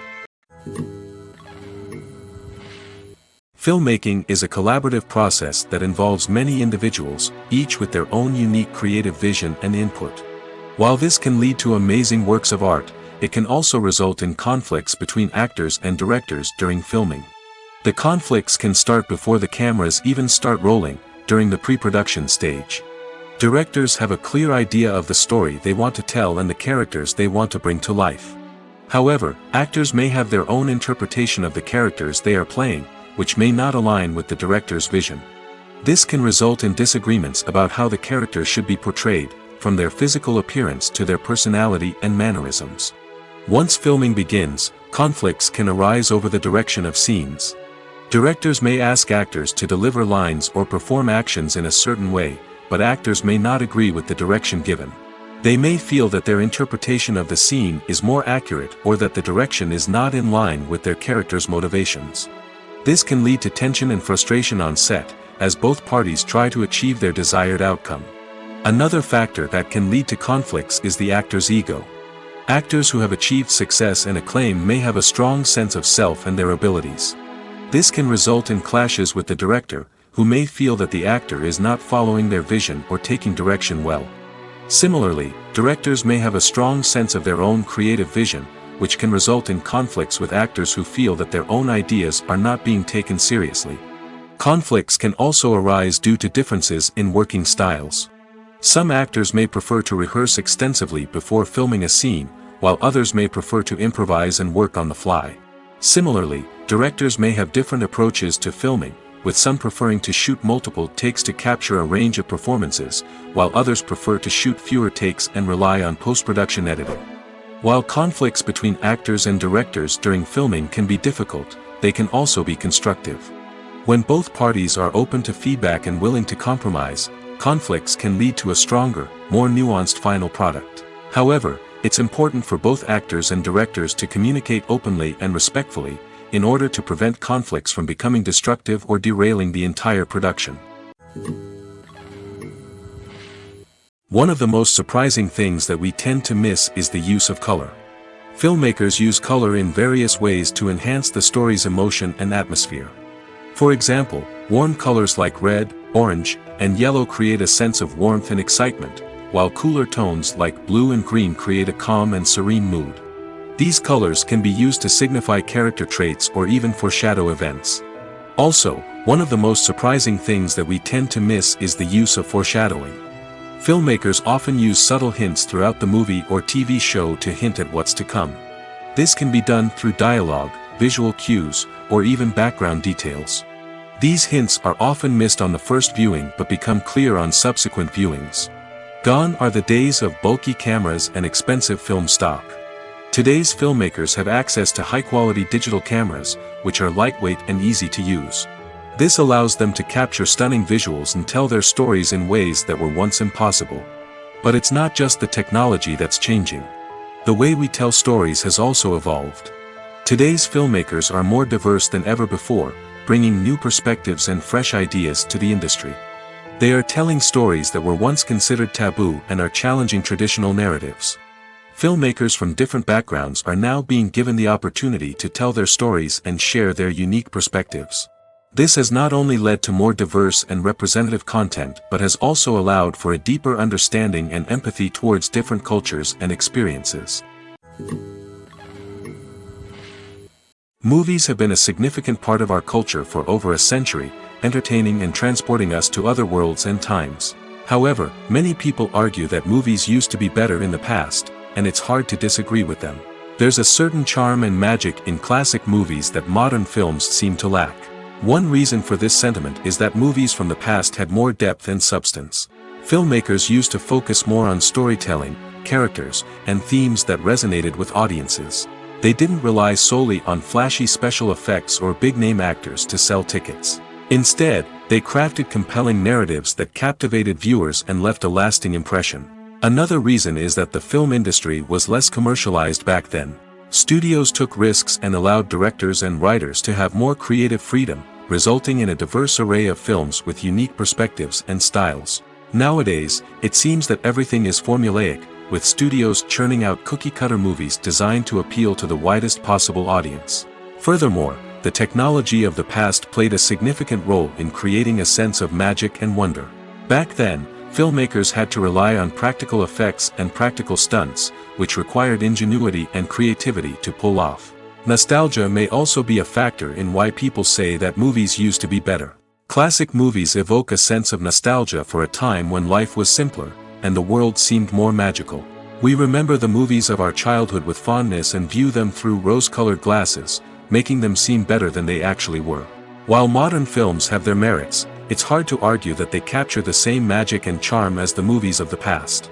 Filmmaking is a collaborative process that involves many individuals, each with their own unique creative vision and input. While this can lead to amazing works of art, it can also result in conflicts between actors and directors during filming. The conflicts can start before the cameras even start rolling, during the pre-production stage. Directors have a clear idea of the story they want to tell and the characters they want to bring to life. However, actors may have their own interpretation of the characters they are playing, which may not align with the director's vision. This can result in disagreements about how the characters should be portrayed, from their physical appearance to their personality and mannerisms. Once filming begins, conflicts can arise over the direction of scenes. Directors may ask actors to deliver lines or perform actions in a certain way, but actors may not agree with the direction given. They may feel that their interpretation of the scene is more accurate or that the direction is not in line with their character's motivations. This can lead to tension and frustration on set, as both parties try to achieve their desired outcome. Another factor that can lead to conflicts is the actor's ego. Actors who have achieved success and acclaim may have a strong sense of self and their abilities. This can result in clashes with the director, who may feel that the actor is not following their vision or taking direction well. Similarly, directors may have a strong sense of their own creative vision, which can result in conflicts with actors who feel that their own ideas are not being taken seriously. Conflicts can also arise due to differences in working styles. Some actors may prefer to rehearse extensively before filming a scene, while others may prefer to improvise and work on the fly. Similarly, directors may have different approaches to filming, with some preferring to shoot multiple takes to capture a range of performances, while others prefer to shoot fewer takes and rely on post-production editing. While conflicts between actors and directors during filming can be difficult, they can also be constructive. When both parties are open to feedback and willing to compromise, conflicts can lead to a stronger, more nuanced final product. However, it's important for both actors and directors to communicate openly and respectfully, in order to prevent conflicts from becoming destructive or derailing the entire production. One of the most surprising things that we tend to miss is the use of color. Filmmakers use color in various ways to enhance the story's emotion and atmosphere. For example, warm colors like red, orange, and yellow create a sense of warmth and excitement, while cooler tones like blue and green create a calm and serene mood. These colors can be used to signify character traits or even foreshadow events. Also, one of the most surprising things that we tend to miss is the use of foreshadowing. Filmmakers often use subtle hints throughout the movie or TV show to hint at what's to come. This can be done through dialogue, visual cues, or even background details. These hints are often missed on the first viewing but become clear on subsequent viewings. Gone are the days of bulky cameras and expensive film stock. Today's filmmakers have access to high-quality digital cameras, which are lightweight and easy to use. This allows them to capture stunning visuals and tell their stories in ways that were once impossible. But it's not just the technology that's changing. The way we tell stories has also evolved. Today's filmmakers are more diverse than ever before, bringing new perspectives and fresh ideas to the industry. They are telling stories that were once considered taboo and are challenging traditional narratives. Filmmakers from different backgrounds are now being given the opportunity to tell their stories and share their unique perspectives. This has not only led to more diverse and representative content but has also allowed for a deeper understanding and empathy towards different cultures and experiences. Movies have been a significant part of our culture for over a century, entertaining and transporting us to other worlds and times. However, many people argue that movies used to be better in the past, and it's hard to disagree with them. There's a certain charm and magic in classic movies that modern films seem to lack. One reason for this sentiment is that movies from the past had more depth and substance. Filmmakers used to focus more on storytelling, characters, and themes that resonated with audiences. They didn't rely solely on flashy special effects or big-name actors to sell tickets. Instead, they crafted compelling narratives that captivated viewers and left a lasting impression. Another reason is that the film industry was less commercialized back then. Studios took risks and allowed directors and writers to have more creative freedom, resulting in a diverse array of films with unique perspectives and styles. Nowadays, it seems that everything is formulaic, with studios churning out cookie-cutter movies designed to appeal to the widest possible audience. Furthermore, the technology of the past played a significant role in creating a sense of magic and wonder. Back then, filmmakers had to rely on practical effects and practical stunts, which required ingenuity and creativity to pull off. Nostalgia may also be a factor in why people say that movies used to be better. Classic movies evoke a sense of nostalgia for a time when life was simpler, and the world seemed more magical. We remember the movies of our childhood with fondness and view them through rose-colored glasses, making them seem better than they actually were. While modern films have their merits, it's hard to argue that they capture the same magic and charm as the movies of the past.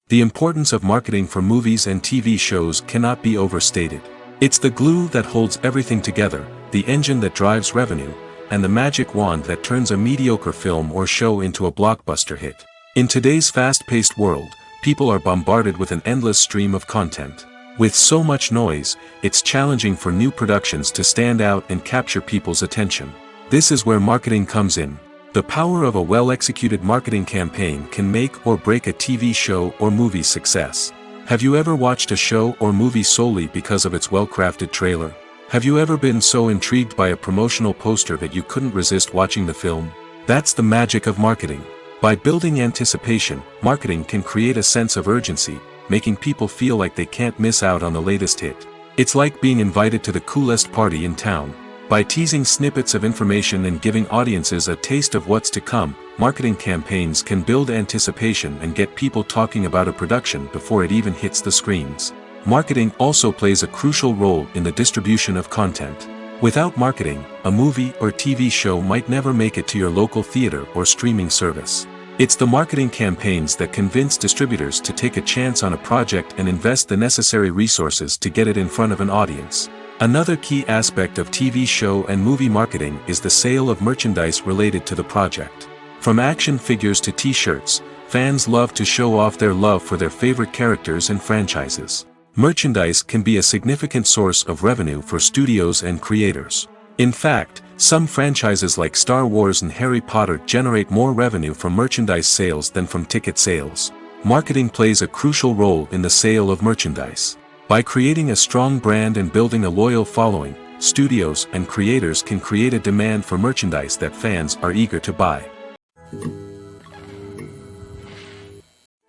The importance of marketing for movies and TV shows cannot be overstated. It's the glue that holds everything together, the engine that drives revenue, and the magic wand that turns a mediocre film or show into a blockbuster hit. In today's fast-paced world, people are bombarded with an endless stream of content. With so much noise, it's challenging for new productions to stand out and capture people's attention. This is where marketing comes in. The power of a well-executed marketing campaign can make or break a TV show or movie's success. Have you ever watched a show or movie solely because of its well-crafted trailer? Have you ever been so intrigued by a promotional poster that you couldn't resist watching the film? That's the magic of marketing. By building anticipation, marketing can create a sense of urgency, making people feel like they can't miss out on the latest hit. It's like being invited to the coolest party in town. By teasing snippets of information and giving audiences a taste of what's to come, marketing campaigns can build anticipation and get people talking about a production before it even hits the screens. Marketing also plays a crucial role in the distribution of content. Without marketing, a movie or TV show might never make it to your local theater or streaming service. It's the marketing campaigns that convince distributors to take a chance on a project and invest the necessary resources to get it in front of an audience. Another key aspect of TV show and movie marketing is the sale of merchandise related to the project. From action figures to t-shirts, fans love to show off their love for their favorite characters and franchises. Merchandise can be a significant source of revenue for studios and creators. In fact, some franchises like Star Wars and Harry Potter generate more revenue from merchandise sales than from ticket sales. Marketing plays a crucial role in the sale of merchandise. By creating a strong brand and building a loyal following, studios and creators can create a demand for merchandise that fans are eager to buy.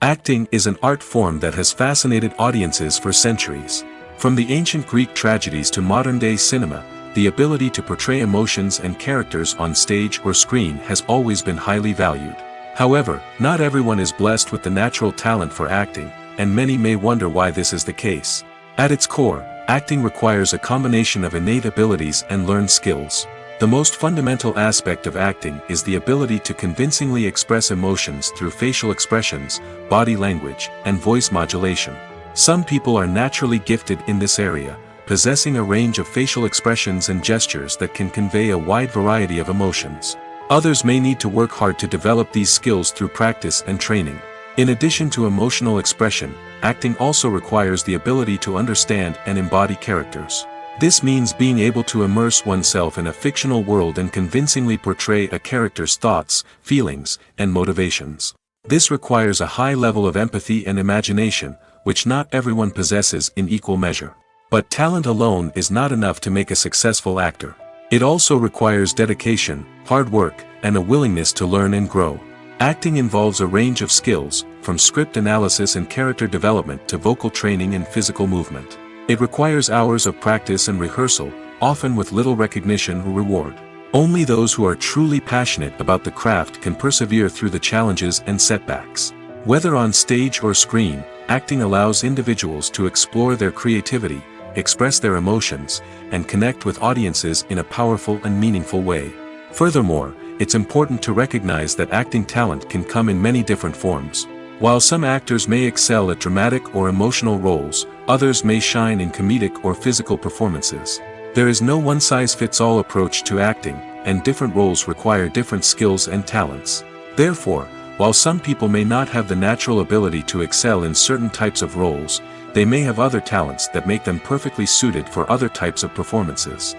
Acting is an art form that has fascinated audiences for centuries. From the ancient Greek tragedies to modern-day cinema, the ability to portray emotions and characters on stage or screen has always been highly valued. However, not everyone is blessed with the natural talent for acting, and many may wonder why this is the case. At its core, acting requires a combination of innate abilities and learned skills. The most fundamental aspect of acting is the ability to convincingly express emotions through facial expressions, body language, and voice modulation. Some people are naturally gifted in this area, possessing a range of facial expressions and gestures that can convey a wide variety of emotions. Others may need to work hard to develop these skills through practice and training. In addition to emotional expression, acting also requires the ability to understand and embody characters. This means being able to immerse oneself in a fictional world and convincingly portray a character's thoughts, feelings, and motivations. This requires a high level of empathy and imagination, which not everyone possesses in equal measure. But talent alone is not enough to make a successful actor. It also requires dedication, hard work, and a willingness to learn and grow. Acting involves a range of skills, from script analysis and character development to vocal training and physical movement. It requires hours of practice and rehearsal, often with little recognition or reward. Only those who are truly passionate about the craft can persevere through the challenges and setbacks. Whether on stage or screen, acting allows individuals to explore their creativity, express their emotions, and connect with audiences in a powerful and meaningful way. Furthermore, it's important to recognize that acting talent can come in many different forms. While some actors may excel at dramatic or emotional roles, others may shine in comedic or physical performances. There is no one-size-fits-all approach to acting, and different roles require different skills and talents. Therefore, while some people may not have the natural ability to excel in certain types of roles, they may have other talents that make them perfectly suited for other types of performances.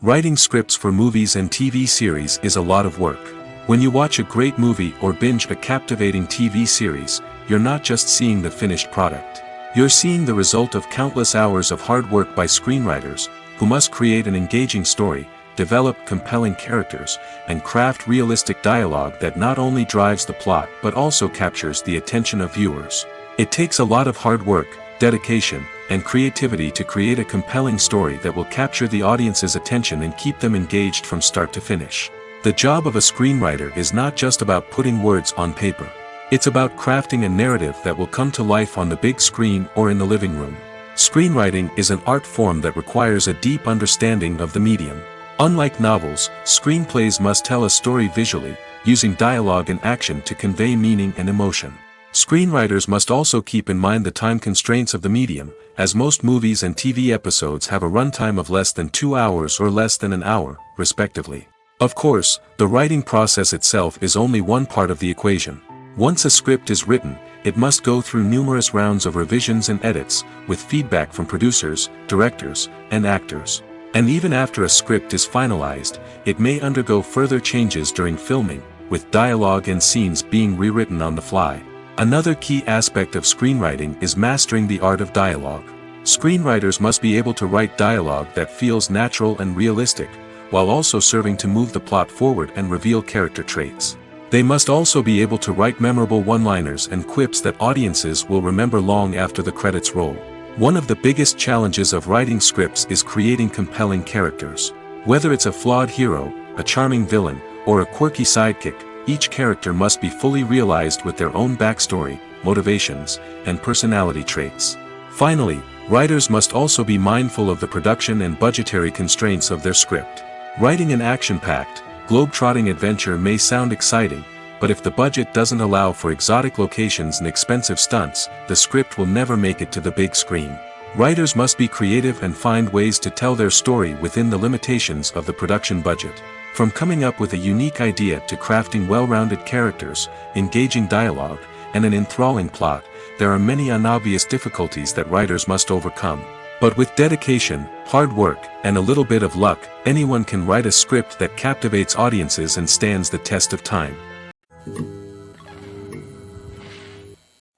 Writing scripts for movies and TV series is a lot of work. When you watch a great movie or binge a captivating TV series, you're not just seeing the finished product. You're seeing the result of countless hours of hard work by screenwriters, who must create an engaging story, develop compelling characters, and craft realistic dialogue that not only drives the plot but also captures the attention of viewers. It takes a lot of hard work, dedication, and creativity to create a compelling story that will capture the audience's attention and keep them engaged from start to finish. The job of a screenwriter is not just about putting words on paper. It's about crafting a narrative that will come to life on the big screen or in the living room. Screenwriting is an art form that requires a deep understanding of the medium. Unlike novels, screenplays must tell a story visually, using dialogue and action to convey meaning and emotion. Screenwriters must also keep in mind the time constraints of the medium, as most movies and TV episodes have a runtime of less than 2 hours or less than an hour, respectively. Of course, the writing process itself is only one part of the equation. Once a script is written, it must go through numerous rounds of revisions and edits, with feedback from producers, directors, and actors. And even after a script is finalized, it may undergo further changes during filming, with dialogue and scenes being rewritten on the fly. Another key aspect of screenwriting is mastering the art of dialogue. Screenwriters must be able to write dialogue that feels natural and realistic, while also serving to move the plot forward and reveal character traits. They must also be able to write memorable one-liners and quips that audiences will remember long after the credits roll. One of the biggest challenges of writing scripts is creating compelling characters. Whether it's a flawed hero, a charming villain, or a quirky sidekick, each character must be fully realized with their own backstory, motivations, and personality traits. Finally, writers must also be mindful of the production and budgetary constraints of their script. Writing an action-packed, globe-trotting adventure may sound exciting, but if the budget doesn't allow for exotic locations and expensive stunts, the script will never make it to the big screen. Writers must be creative and find ways to tell their story within the limitations of the production budget. From coming up with a unique idea to crafting well-rounded characters, engaging dialogue, and an enthralling plot, there are many unobvious difficulties that writers must overcome. But with dedication, hard work, and a little bit of luck, anyone can write a script that captivates audiences and stands the test of time.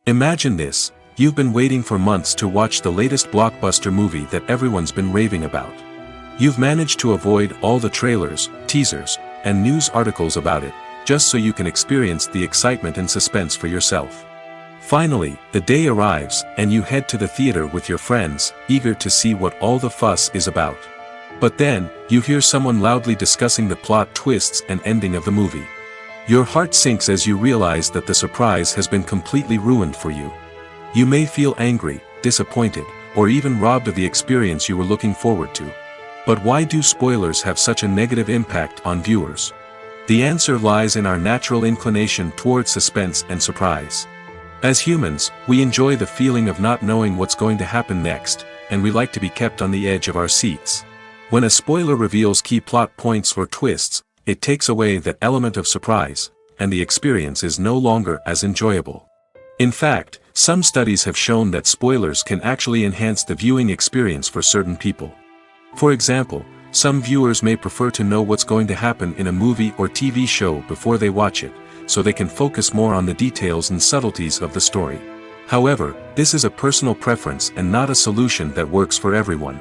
Imagine this: you've been waiting for months to watch the latest blockbuster movie that everyone's been raving about. You've managed to avoid all the trailers, teasers, and news articles about it, just so you can experience the excitement and suspense for yourself. Finally, the day arrives, and you head to the theater with your friends, eager to see what all the fuss is about. But then, you hear someone loudly discussing the plot twists and ending of the movie. Your heart sinks as you realize that the surprise has been completely ruined for you. You may feel angry, disappointed, or even robbed of the experience you were looking forward to. But why do spoilers have such a negative impact on viewers? The answer lies in our natural inclination towards suspense and surprise. As humans, we enjoy the feeling of not knowing what's going to happen next, and we like to be kept on the edge of our seats. When a spoiler reveals key plot points or twists, it takes away that element of surprise, and the experience is no longer as enjoyable. In fact, some studies have shown that spoilers can actually enhance the viewing experience for certain people. For example, some viewers may prefer to know what's going to happen in a movie or TV show before they watch it, so they can focus more on the details and subtleties of the story. However, this is a personal preference and not a solution that works for everyone.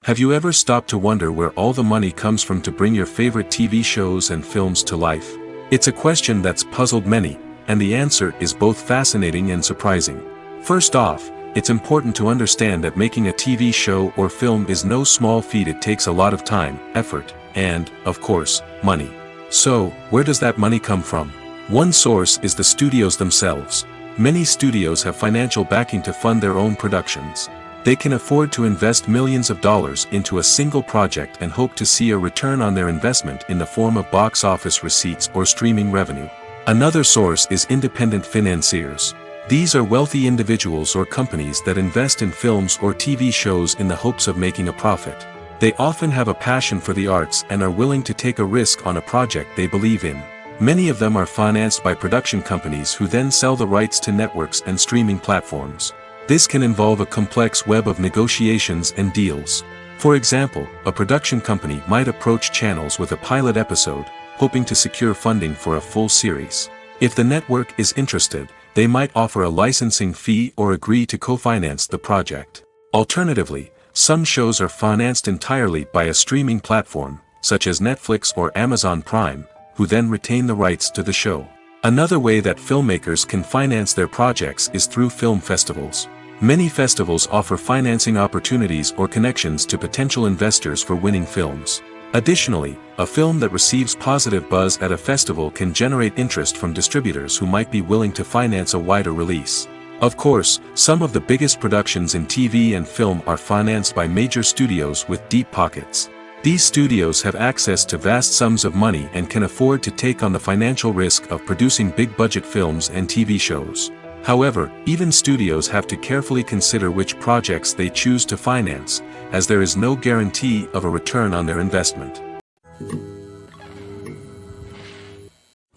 Have you ever stopped to wonder where all the money comes from to bring your favorite TV shows and films to life? It's a question that's puzzled many, and the answer is both fascinating and surprising. First off, it's important to understand that making a TV show or film is no small feat. It takes a lot of time, effort, and, of course, money. So, where does that money come from? One source is the studios themselves. Many studios have financial backing to fund their own productions. They can afford to invest millions of dollars into a single project and hope to see a return on their investment in the form of box office receipts or streaming revenue. Another source is independent financiers. These are wealthy individuals or companies that invest in films or TV shows in the hopes of making a profit. They often have a passion for the arts and are willing to take a risk on a project they believe in. Many of them are financed by production companies who then sell the rights to networks and streaming platforms. This can involve a complex web of negotiations and deals. For example, a production company might approach channels with a pilot episode, hoping to secure funding for a full series. If the network is interested, they might offer a licensing fee or agree to co-finance the project. Alternatively, some shows are financed entirely by a streaming platform, such as Netflix or Amazon Prime, who then retain the rights to the show. Another way that filmmakers can finance their projects is through film festivals. Many festivals offer financing opportunities or connections to potential investors for winning films. Additionally, a film that receives positive buzz at a festival can generate interest from distributors who might be willing to finance a wider release. Of course, some of the biggest productions in TV and film are financed by major studios with deep pockets. These studios have access to vast sums of money and can afford to take on the financial risk of producing big-budget films and TV shows. However, even studios have to carefully consider which projects they choose to finance, as there is no guarantee of a return on their investment.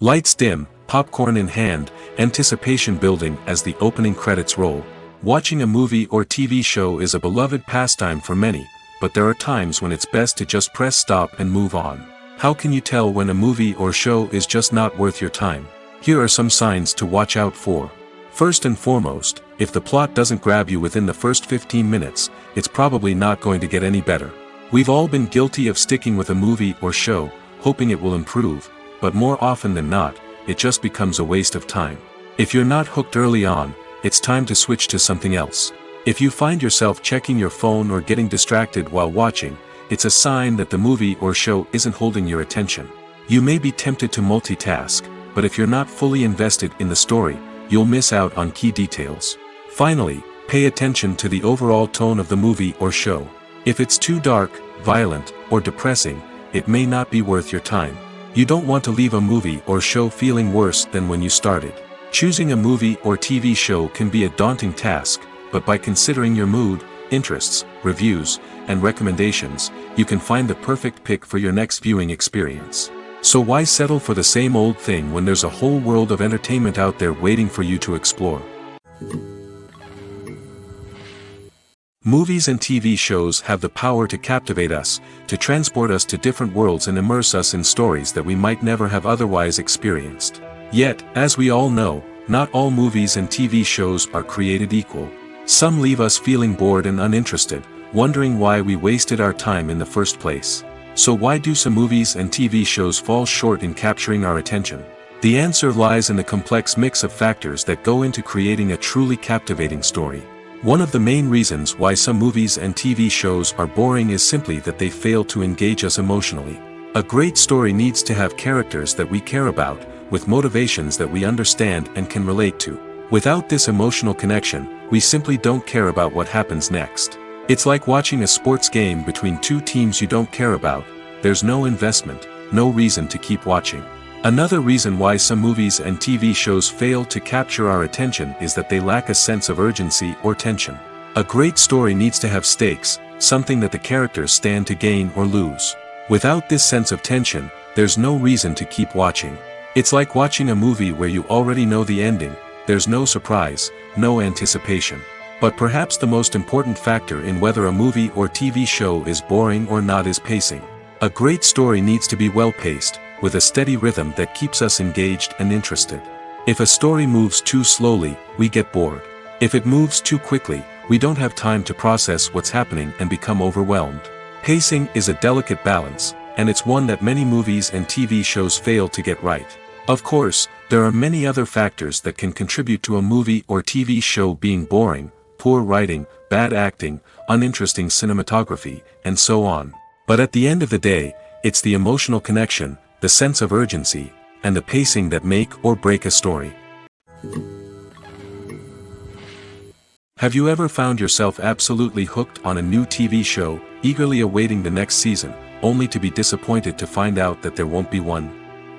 Lights dim, popcorn in hand, anticipation building as the opening credits roll. Watching a movie or TV show is a beloved pastime for many, but there are times when it's best to just press stop and move on. How can you tell when a movie or show is just not worth your time? Here are some signs to watch out for. First and foremost, if the plot doesn't grab you within the first 15 minutes, it's probably not going to get any better. We've all been guilty of sticking with a movie or show, hoping it will improve, but more often than not, it just becomes a waste of time. If you're not hooked early on, it's time to switch to something else. If you find yourself checking your phone or getting distracted while watching, it's a sign that the movie or show isn't holding your attention. You may be tempted to multitask, but if you're not fully invested in the story, you'll miss out on key details. Finally, pay attention to the overall tone of the movie or show. If it's too dark, violent, or depressing, it may not be worth your time. You don't want to leave a movie or show feeling worse than when you started. Choosing a movie or TV show can be a daunting task, but by considering your mood, interests, reviews, and recommendations, you can find the perfect pick for your next viewing experience. So why settle for the same old thing when there's a whole world of entertainment out there waiting for you to explore? Movies and TV shows have the power to captivate us, to transport us to different worlds and immerse us in stories that we might never have otherwise experienced. Yet, as we all know, not all movies and TV shows are created equal. Some leave us feeling bored and uninterested, wondering why we wasted our time in the first place. So why do some movies and TV shows fall short in capturing our attention? The answer lies in the complex mix of factors that go into creating a truly captivating story. One of the main reasons why some movies and TV shows are boring is simply that they fail to engage us emotionally. A great story needs to have characters that we care about, with motivations that we understand and can relate to. Without this emotional connection, we simply don't care about what happens next. It's like watching a sports game between two teams you don't care about. There's no investment, no reason to keep watching. Another reason why some movies and TV shows fail to capture our attention is that they lack a sense of urgency or tension. A great story needs to have stakes, something that the characters stand to gain or lose. Without this sense of tension, there's no reason to keep watching. It's like watching a movie where you already know the ending, there's no surprise, no anticipation. But perhaps the most important factor in whether a movie or TV show is boring or not is pacing. A great story needs to be well-paced, with a steady rhythm that keeps us engaged and interested. If a story moves too slowly, we get bored. If it moves too quickly, we don't have time to process what's happening and become overwhelmed. Pacing is a delicate balance, and it's one that many movies and TV shows fail to get right. Of course, there are many other factors that can contribute to a movie or TV show being boring: poor writing, bad acting, uninteresting cinematography, and so on. But at the end of the day, it's the emotional connection, the sense of urgency, and the pacing that make or break a story. Have you ever found yourself absolutely hooked on a new TV show, eagerly awaiting the next season, only to be disappointed to find out that there won't be one?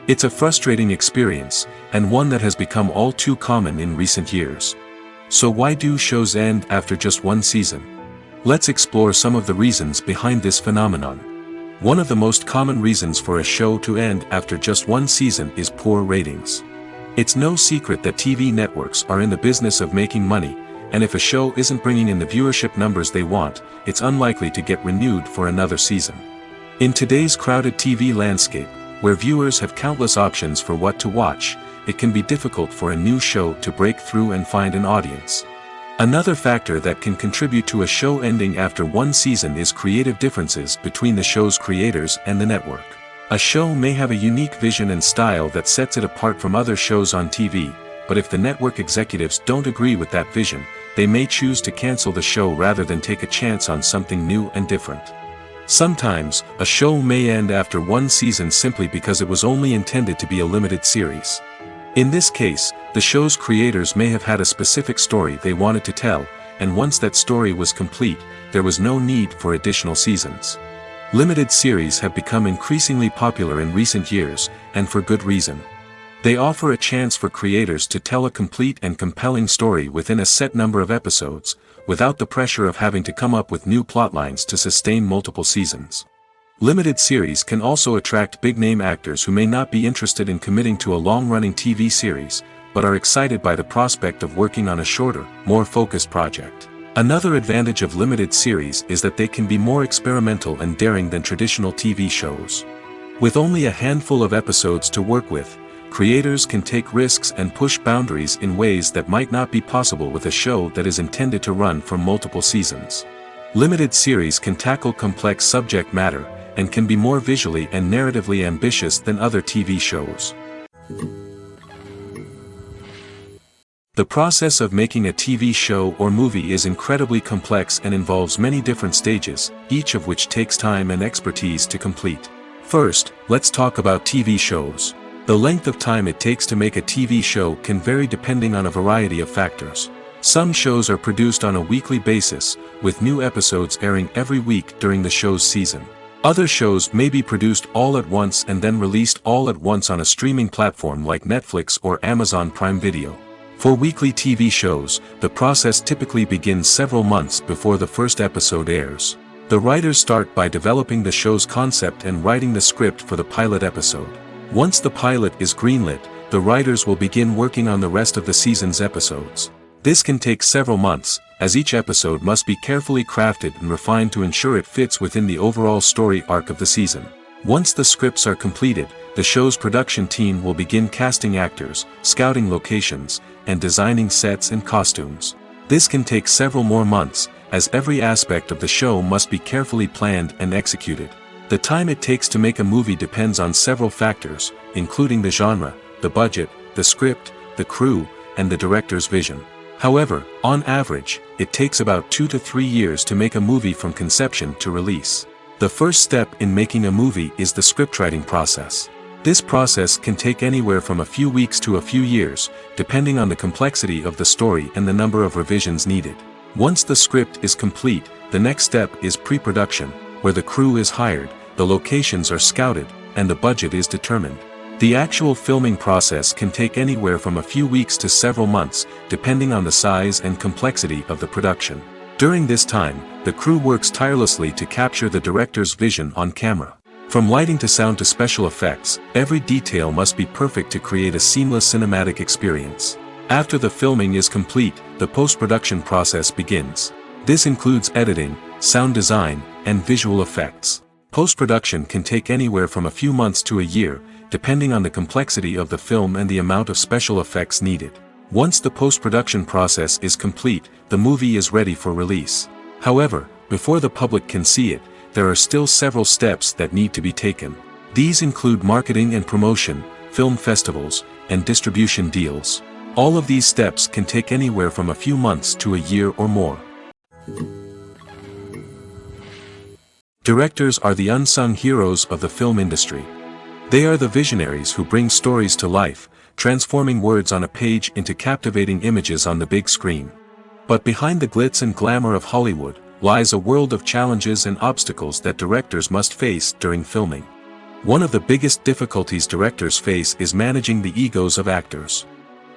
It's a frustrating experience, and one that has become all too common in recent years. So why do shows end after just one season? Let's explore some of the reasons behind this phenomenon. One of the most common reasons for a show to end after just one season is poor ratings. It's no secret that TV networks are in the business of making money, and if a show isn't bringing in the viewership numbers they want, it's unlikely to get renewed for another season. In today's crowded TV landscape, where viewers have countless options for what to watch, it can be difficult for a new show to break through and find an audience. Another factor that can contribute to a show ending after one season is creative differences between the show's creators and the network. A show may have a unique vision and style that sets it apart from other shows on TV, but if the network executives don't agree with that vision, they may choose to cancel the show rather than take a chance on something new and different. Sometimes, a show may end after one season simply because it was only intended to be a limited series. In this case, the show's creators may have had a specific story they wanted to tell, and once that story was complete, there was no need for additional seasons. Limited series have become increasingly popular in recent years, and for good reason. They offer a chance for creators to tell a complete and compelling story within a set number of episodes, without the pressure of having to come up with new plotlines to sustain multiple seasons. Limited series can also attract big-name actors who may not be interested in committing to a long-running TV series, but are excited by the prospect of working on a shorter, more focused project. Another advantage of limited series is that they can be more experimental and daring than traditional TV shows. With only a handful of episodes to work with, creators can take risks and push boundaries in ways that might not be possible with a show that is intended to run for multiple seasons. Limited series can tackle complex subject matter, and can be more visually and narratively ambitious than other TV shows. The process of making a TV show or movie is incredibly complex and involves many different stages, each of which takes time and expertise to complete. First, let's talk about TV shows. The length of time it takes to make a TV show can vary depending on a variety of factors. Some shows are produced on a weekly basis, with new episodes airing every week during the show's season. Other shows may be produced all at once and then released all at once on a streaming platform like Netflix or Amazon Prime Video. For weekly TV shows, the process typically begins several months before the first episode airs. The writers start by developing the show's concept and writing the script for the pilot episode. Once the pilot is greenlit, the writers will begin working on the rest of the season's episodes. This can take several months, as each episode must be carefully crafted and refined to ensure it fits within the overall story arc of the season. Once the scripts are completed, the show's production team will begin casting actors, scouting locations, and designing sets and costumes. This can take several more months, as every aspect of the show must be carefully planned and executed. The time it takes to make a movie depends on several factors, including the genre, the budget, the script, the crew, and the director's vision. However, on average, it takes about 2 to 3 years to make a movie from conception to release. The first step in making a movie is the scriptwriting process. This process can take anywhere from a few weeks to a few years, depending on the complexity of the story and the number of revisions needed. Once the script is complete, the next step is pre-production, where the crew is hired, the locations are scouted, and the budget is determined. The actual filming process can take anywhere from a few weeks to several months, depending on the size and complexity of the production. During this time, the crew works tirelessly to capture the director's vision on camera. From lighting to sound to special effects, every detail must be perfect to create a seamless cinematic experience. After the filming is complete, the post-production process begins. This includes editing, sound design, and visual effects. Post-production can take anywhere from a few months to a year, depending on the complexity of the film and the amount of special effects needed. Once the post-production process is complete, the movie is ready for release. However, before the public can see it, there are still several steps that need to be taken. These include marketing and promotion, film festivals, and distribution deals. All of these steps can take anywhere from a few months to a year or more. Directors are the unsung heroes of the film industry. They are the visionaries who bring stories to life, transforming words on a page into captivating images on the big screen. But behind the glitz and glamour of Hollywood, lies a world of challenges and obstacles that directors must face during filming. One of the biggest difficulties directors face is managing the egos of actors.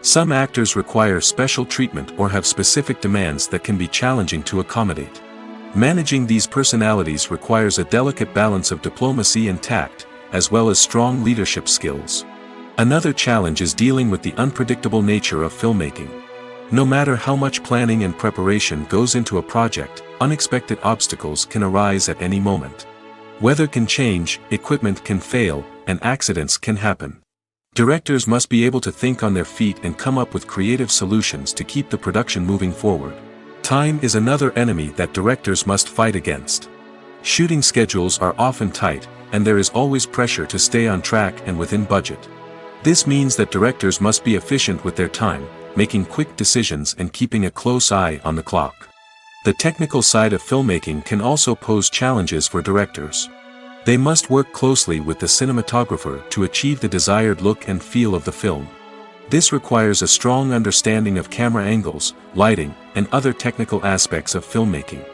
Some actors require special treatment or have specific demands that can be challenging to accommodate. Managing these personalities requires a delicate balance of diplomacy and tact, as well as strong leadership skills. Another challenge is dealing with the unpredictable nature of filmmaking. No matter how much planning and preparation goes into a project, unexpected obstacles can arise at any moment. Weather can change, equipment can fail, and accidents can happen. Directors must be able to think on their feet and come up with creative solutions to keep the production moving forward. Time is another enemy that directors must fight against. Shooting schedules are often tight, and there is always pressure to stay on track and within budget. This means that directors must be efficient with their time, making quick decisions and keeping a close eye on the clock. The technical side of filmmaking can also pose challenges for directors. They must work closely with the cinematographer to achieve the desired look and feel of the film. This requires a strong understanding of camera angles, lighting, and other technical aspects of filmmaking.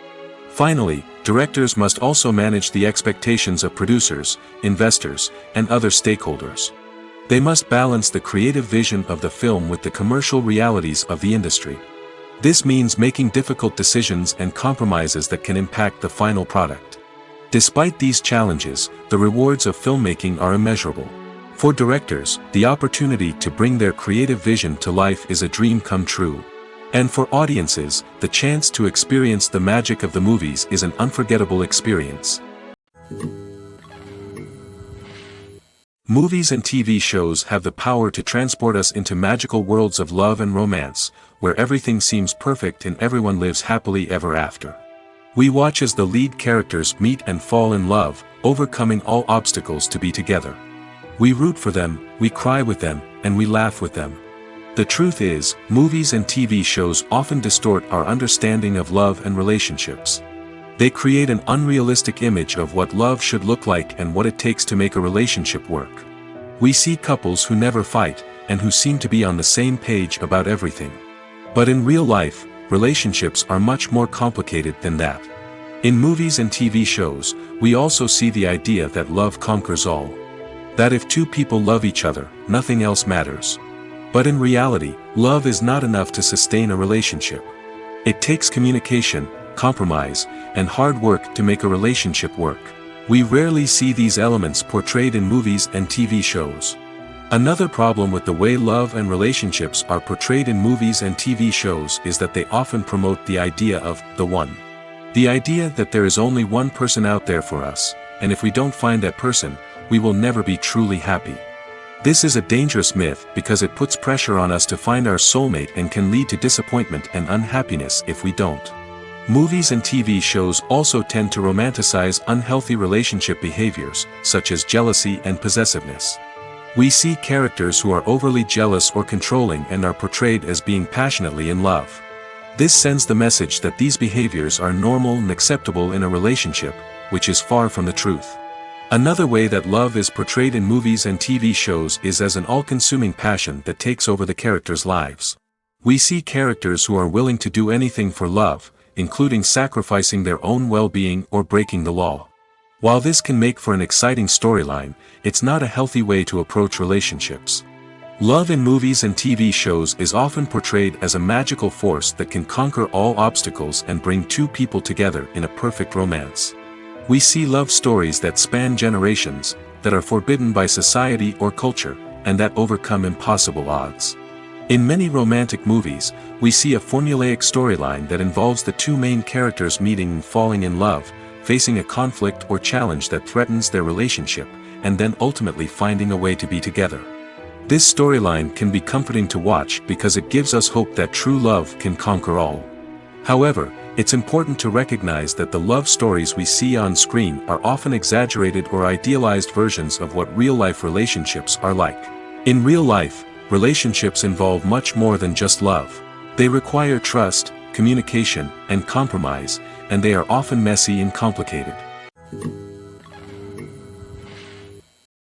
Finally, directors must also manage the expectations of producers, investors, and other stakeholders. They must balance the creative vision of the film with the commercial realities of the industry. This means making difficult decisions and compromises that can impact the final product. Despite these challenges, the rewards of filmmaking are immeasurable. For directors, the opportunity to bring their creative vision to life is a dream come true. And for audiences, the chance to experience the magic of the movies is an unforgettable experience. Movies and TV shows have the power to transport us into magical worlds of love and romance, where everything seems perfect and everyone lives happily ever after. We watch as the lead characters meet and fall in love, overcoming all obstacles to be together. We root for them, we cry with them, and we laugh with them. The truth is, movies and TV shows often distort our understanding of love and relationships. They create an unrealistic image of what love should look like and what it takes to make a relationship work. We see couples who never fight, and who seem to be on the same page about everything. But in real life, relationships are much more complicated than that. In movies and TV shows, we also see the idea that love conquers all. That if two people love each other, nothing else matters. But in reality, love is not enough to sustain a relationship. It takes communication, compromise, and hard work to make a relationship work. We rarely see these elements portrayed in movies and TV shows. Another problem with the way love and relationships are portrayed in movies and TV shows is that they often promote the idea of the one. The idea that there is only one person out there for us, and if we don't find that person, we will never be truly happy. This is a dangerous myth because it puts pressure on us to find our soulmate and can lead to disappointment and unhappiness if we don't. Movies and TV shows also tend to romanticize unhealthy relationship behaviors, such as jealousy and possessiveness. We see characters who are overly jealous or controlling and are portrayed as being passionately in love. This sends the message that these behaviors are normal and acceptable in a relationship, which is far from the truth. Another way that love is portrayed in movies and TV shows is as an all-consuming passion that takes over the characters' lives. We see characters who are willing to do anything for love, including sacrificing their own well-being or breaking the law. While this can make for an exciting storyline, it's not a healthy way to approach relationships. Love in movies and TV shows is often portrayed as a magical force that can conquer all obstacles and bring two people together in a perfect romance. We see love stories that span generations, that are forbidden by society or culture, and that overcome impossible odds. In many romantic movies, we see a formulaic storyline that involves the two main characters meeting and falling in love, facing a conflict or challenge that threatens their relationship, and then ultimately finding a way to be together. This storyline can be comforting to watch because it gives us hope that true love can conquer all. However, it's important to recognize that the love stories we see on screen are often exaggerated or idealized versions of what real-life relationships are like. In real life, relationships involve much more than just love. They require trust, communication, and compromise, and they are often messy and complicated.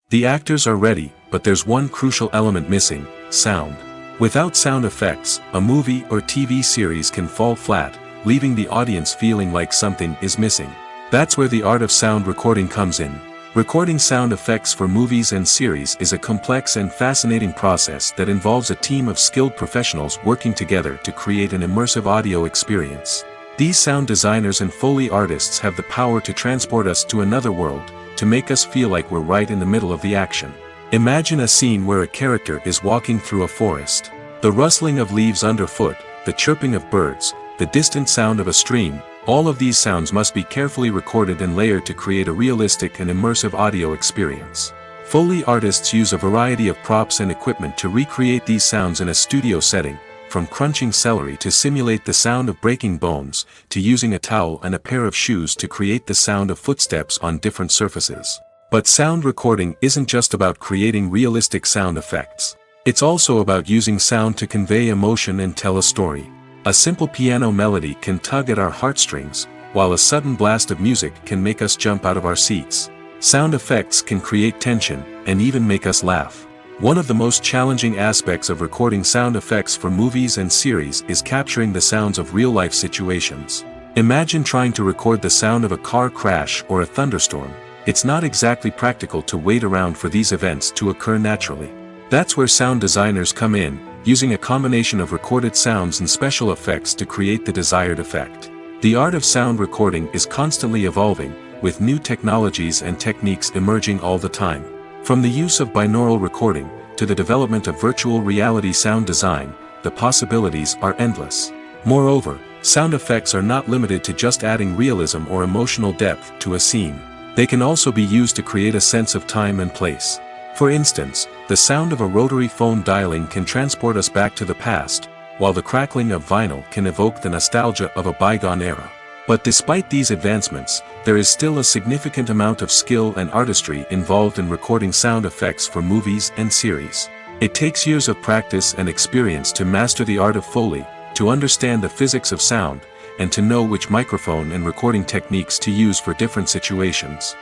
The actors are ready, but there's one crucial element missing: sound. Without sound effects, a movie or TV series can fall flat, leaving the audience feeling like something is missing. That's where the art of sound recording comes in. Recording sound effects for movies and series is a complex and fascinating process that involves a team of skilled professionals working together to create an immersive audio experience. These sound designers and Foley artists have the power to transport us to another world, to make us feel like we're right in the middle of the action. Imagine a scene where a character is walking through a forest. The rustling of leaves underfoot, the chirping of birds, the distant sound of a stream, all of these sounds must be carefully recorded and layered to create a realistic and immersive audio experience. Foley artists use a variety of props and equipment to recreate these sounds in a studio setting, from crunching celery to simulate the sound of breaking bones, to using a towel and a pair of shoes to create the sound of footsteps on different surfaces. But sound recording isn't just about creating realistic sound effects. It's also about using sound to convey emotion and tell a story. A simple piano melody can tug at our heartstrings, while a sudden blast of music can make us jump out of our seats. Sound effects can create tension, and even make us laugh. One of the most challenging aspects of recording sound effects for movies and series is capturing the sounds of real-life situations. Imagine trying to record the sound of a car crash or a thunderstorm. It's not exactly practical to wait around for these events to occur naturally. That's where sound designers come in, using a combination of recorded sounds and special effects to create the desired effect. The art of sound recording is constantly evolving, with new technologies and techniques emerging all the time. From the use of binaural recording, to the development of virtual reality sound design, the possibilities are endless. Moreover, sound effects are not limited to just adding realism or emotional depth to a scene. They can also be used to create a sense of time and place. For instance, the sound of a rotary phone dialing can transport us back to the past, while the crackling of vinyl can evoke the nostalgia of a bygone era. But despite these advancements, there is still a significant amount of skill and artistry involved in recording sound effects for movies and series. It takes years of practice and experience to master the art of Foley, to understand the physics of sound, and to know which microphone and recording techniques to use for different situations.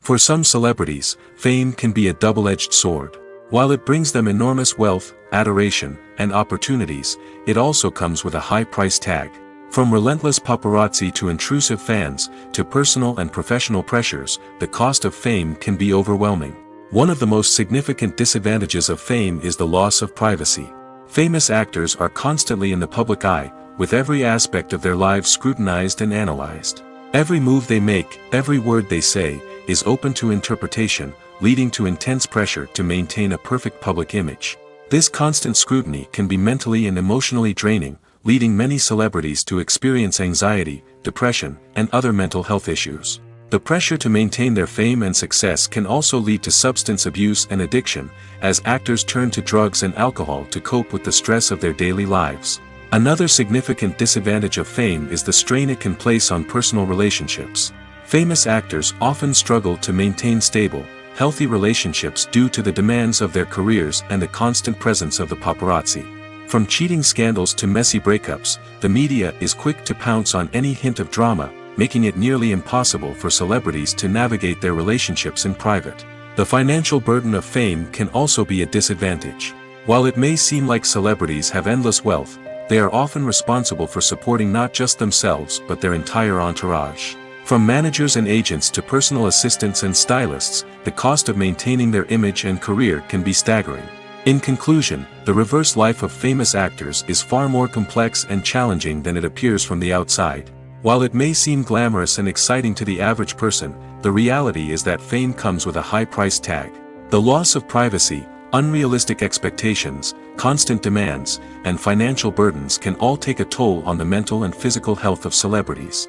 For some celebrities, fame can be a double-edged sword. While it brings them enormous wealth, adoration, and opportunities, it also comes with a high price tag. From relentless paparazzi to intrusive fans, to personal and professional pressures, the cost of fame can be overwhelming. One of the most significant disadvantages of fame is the loss of privacy. Famous actors are constantly in the public eye, with every aspect of their lives scrutinized and analyzed. Every move they make, every word they say, is open to interpretation, leading to intense pressure to maintain a perfect public image. This constant scrutiny can be mentally and emotionally draining, leading many celebrities to experience anxiety, depression, and other mental health issues. The pressure to maintain their fame and success can also lead to substance abuse and addiction, as actors turn to drugs and alcohol to cope with the stress of their daily lives. Another significant disadvantage of fame is the strain it can place on personal relationships. Famous actors often struggle to maintain stable, healthy relationships due to the demands of their careers and the constant presence of the paparazzi. From cheating scandals to messy breakups, the media is quick to pounce on any hint of drama, making it nearly impossible for celebrities to navigate their relationships in private. The financial burden of fame can also be a disadvantage. While it may seem like celebrities have endless wealth, they are often responsible for supporting not just themselves but their entire entourage. From managers and agents to personal assistants and stylists, the cost of maintaining their image and career can be staggering. In conclusion, the reverse life of famous actors is far more complex and challenging than it appears from the outside. While it may seem glamorous and exciting to the average person, the reality is that fame comes with a high price tag. The loss of privacy, unrealistic expectations, constant demands, and financial burdens can all take a toll on the mental and physical health of celebrities.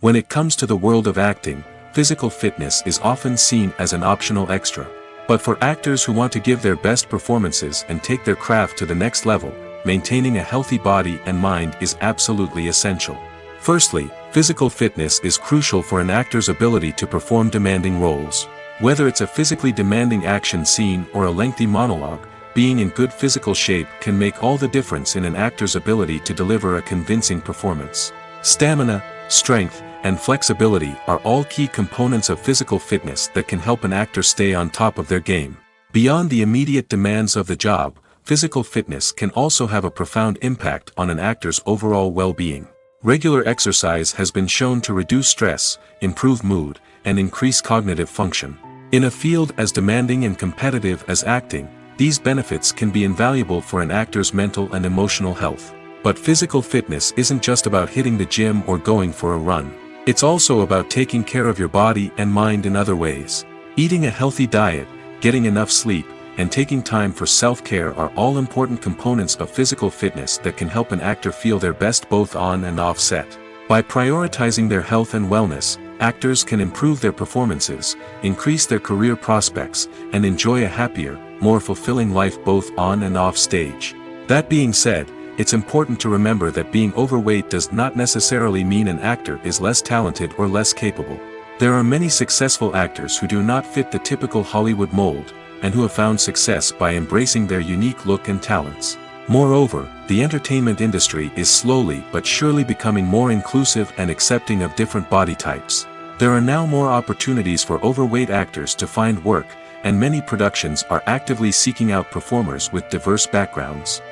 When it comes to the world of acting, physical fitness is often seen as an optional extra. But for actors who want to give their best performances and take their craft to the next level, maintaining a healthy body and mind is absolutely essential. Firstly, physical fitness is crucial for an actor's ability to perform demanding roles. Whether it's a physically demanding action scene or a lengthy monologue, being in good physical shape can make all the difference in an actor's ability to deliver a convincing performance. Stamina, strength, and flexibility are all key components of physical fitness that can help an actor stay on top of their game. Beyond the immediate demands of the job, physical fitness can also have a profound impact on an actor's overall well-being. Regular exercise has been shown to reduce stress, improve mood, and increase cognitive function. In a field as demanding and competitive as acting, these benefits can be invaluable for an actor's mental and emotional health. But physical fitness isn't just about hitting the gym or going for a run. It's also about taking care of your body and mind in other ways. Eating a healthy diet, getting enough sleep, and taking time for self-care are all important components of physical fitness that can help an actor feel their best both on and off set. By prioritizing their health and wellness, actors can improve their performances, increase their career prospects, and enjoy a happier, more fulfilling life both on and off stage. That being said, it's important to remember that being overweight does not necessarily mean an actor is less talented or less capable. There are many successful actors who do not fit the typical Hollywood mold, and who have found success by embracing their unique look and talents. Moreover, the entertainment industry is slowly but surely becoming more inclusive and accepting of different body types. There are now more opportunities for overweight actors to find work, and many productions are actively seeking out performers with diverse backgrounds.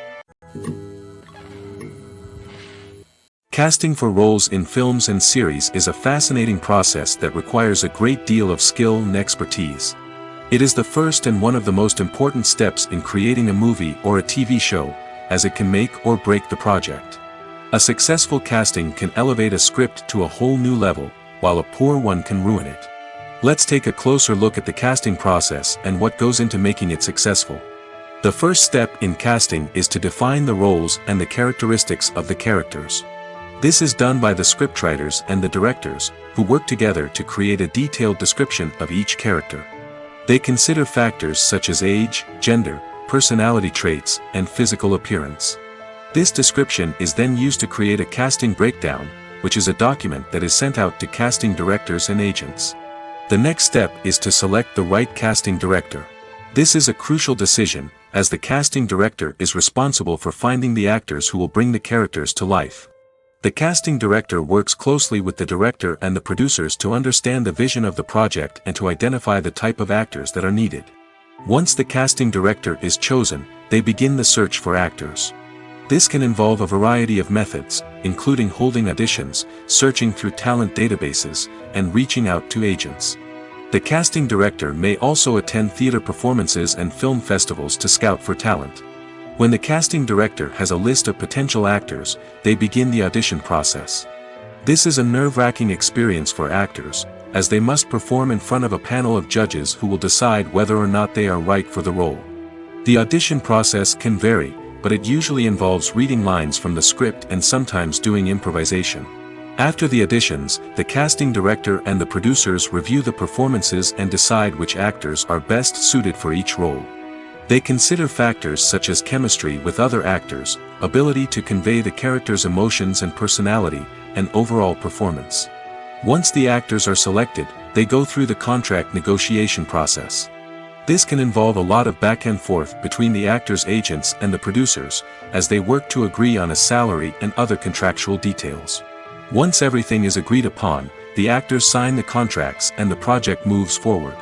Casting for roles in films and series is a fascinating process that requires a great deal of skill and expertise. It is the first and one of the most important steps in creating a movie or a TV show, as it can make or break the project. A successful casting can elevate a script to a whole new level, while a poor one can ruin it. Let's take a closer look at the casting process and what goes into making it successful. The first step in casting is to define the roles and the characteristics of the characters. This is done by the scriptwriters and the directors, who work together to create a detailed description of each character. They consider factors such as age, gender, personality traits, and physical appearance. This description is then used to create a casting breakdown, which is a document that is sent out to casting directors and agents. The next step is to select the right casting director. This is a crucial decision, as the casting director is responsible for finding the actors who will bring the characters to life. The casting director works closely with the director and the producers to understand the vision of the project and to identify the type of actors that are needed. Once the casting director is chosen, they begin the search for actors. This can involve a variety of methods, including holding auditions, searching through talent databases, and reaching out to agents. The casting director may also attend theater performances and film festivals to scout for talent. When the casting director has a list of potential actors, they begin the audition process. This is a nerve-wracking experience for actors, as they must perform in front of a panel of judges who will decide whether or not they are right for the role. The audition process can vary, but it usually involves reading lines from the script and sometimes doing improvisation. After the auditions, the casting director and the producers review the performances and decide which actors are best suited for each role. They consider factors such as chemistry with other actors, ability to convey the character's emotions and personality, and overall performance. Once the actors are selected, they go through the contract negotiation process. This can involve a lot of back and forth between the actors' agents and the producers, as they work to agree on a salary and other contractual details. Once everything is agreed upon, the actors sign the contracts and the project moves forward.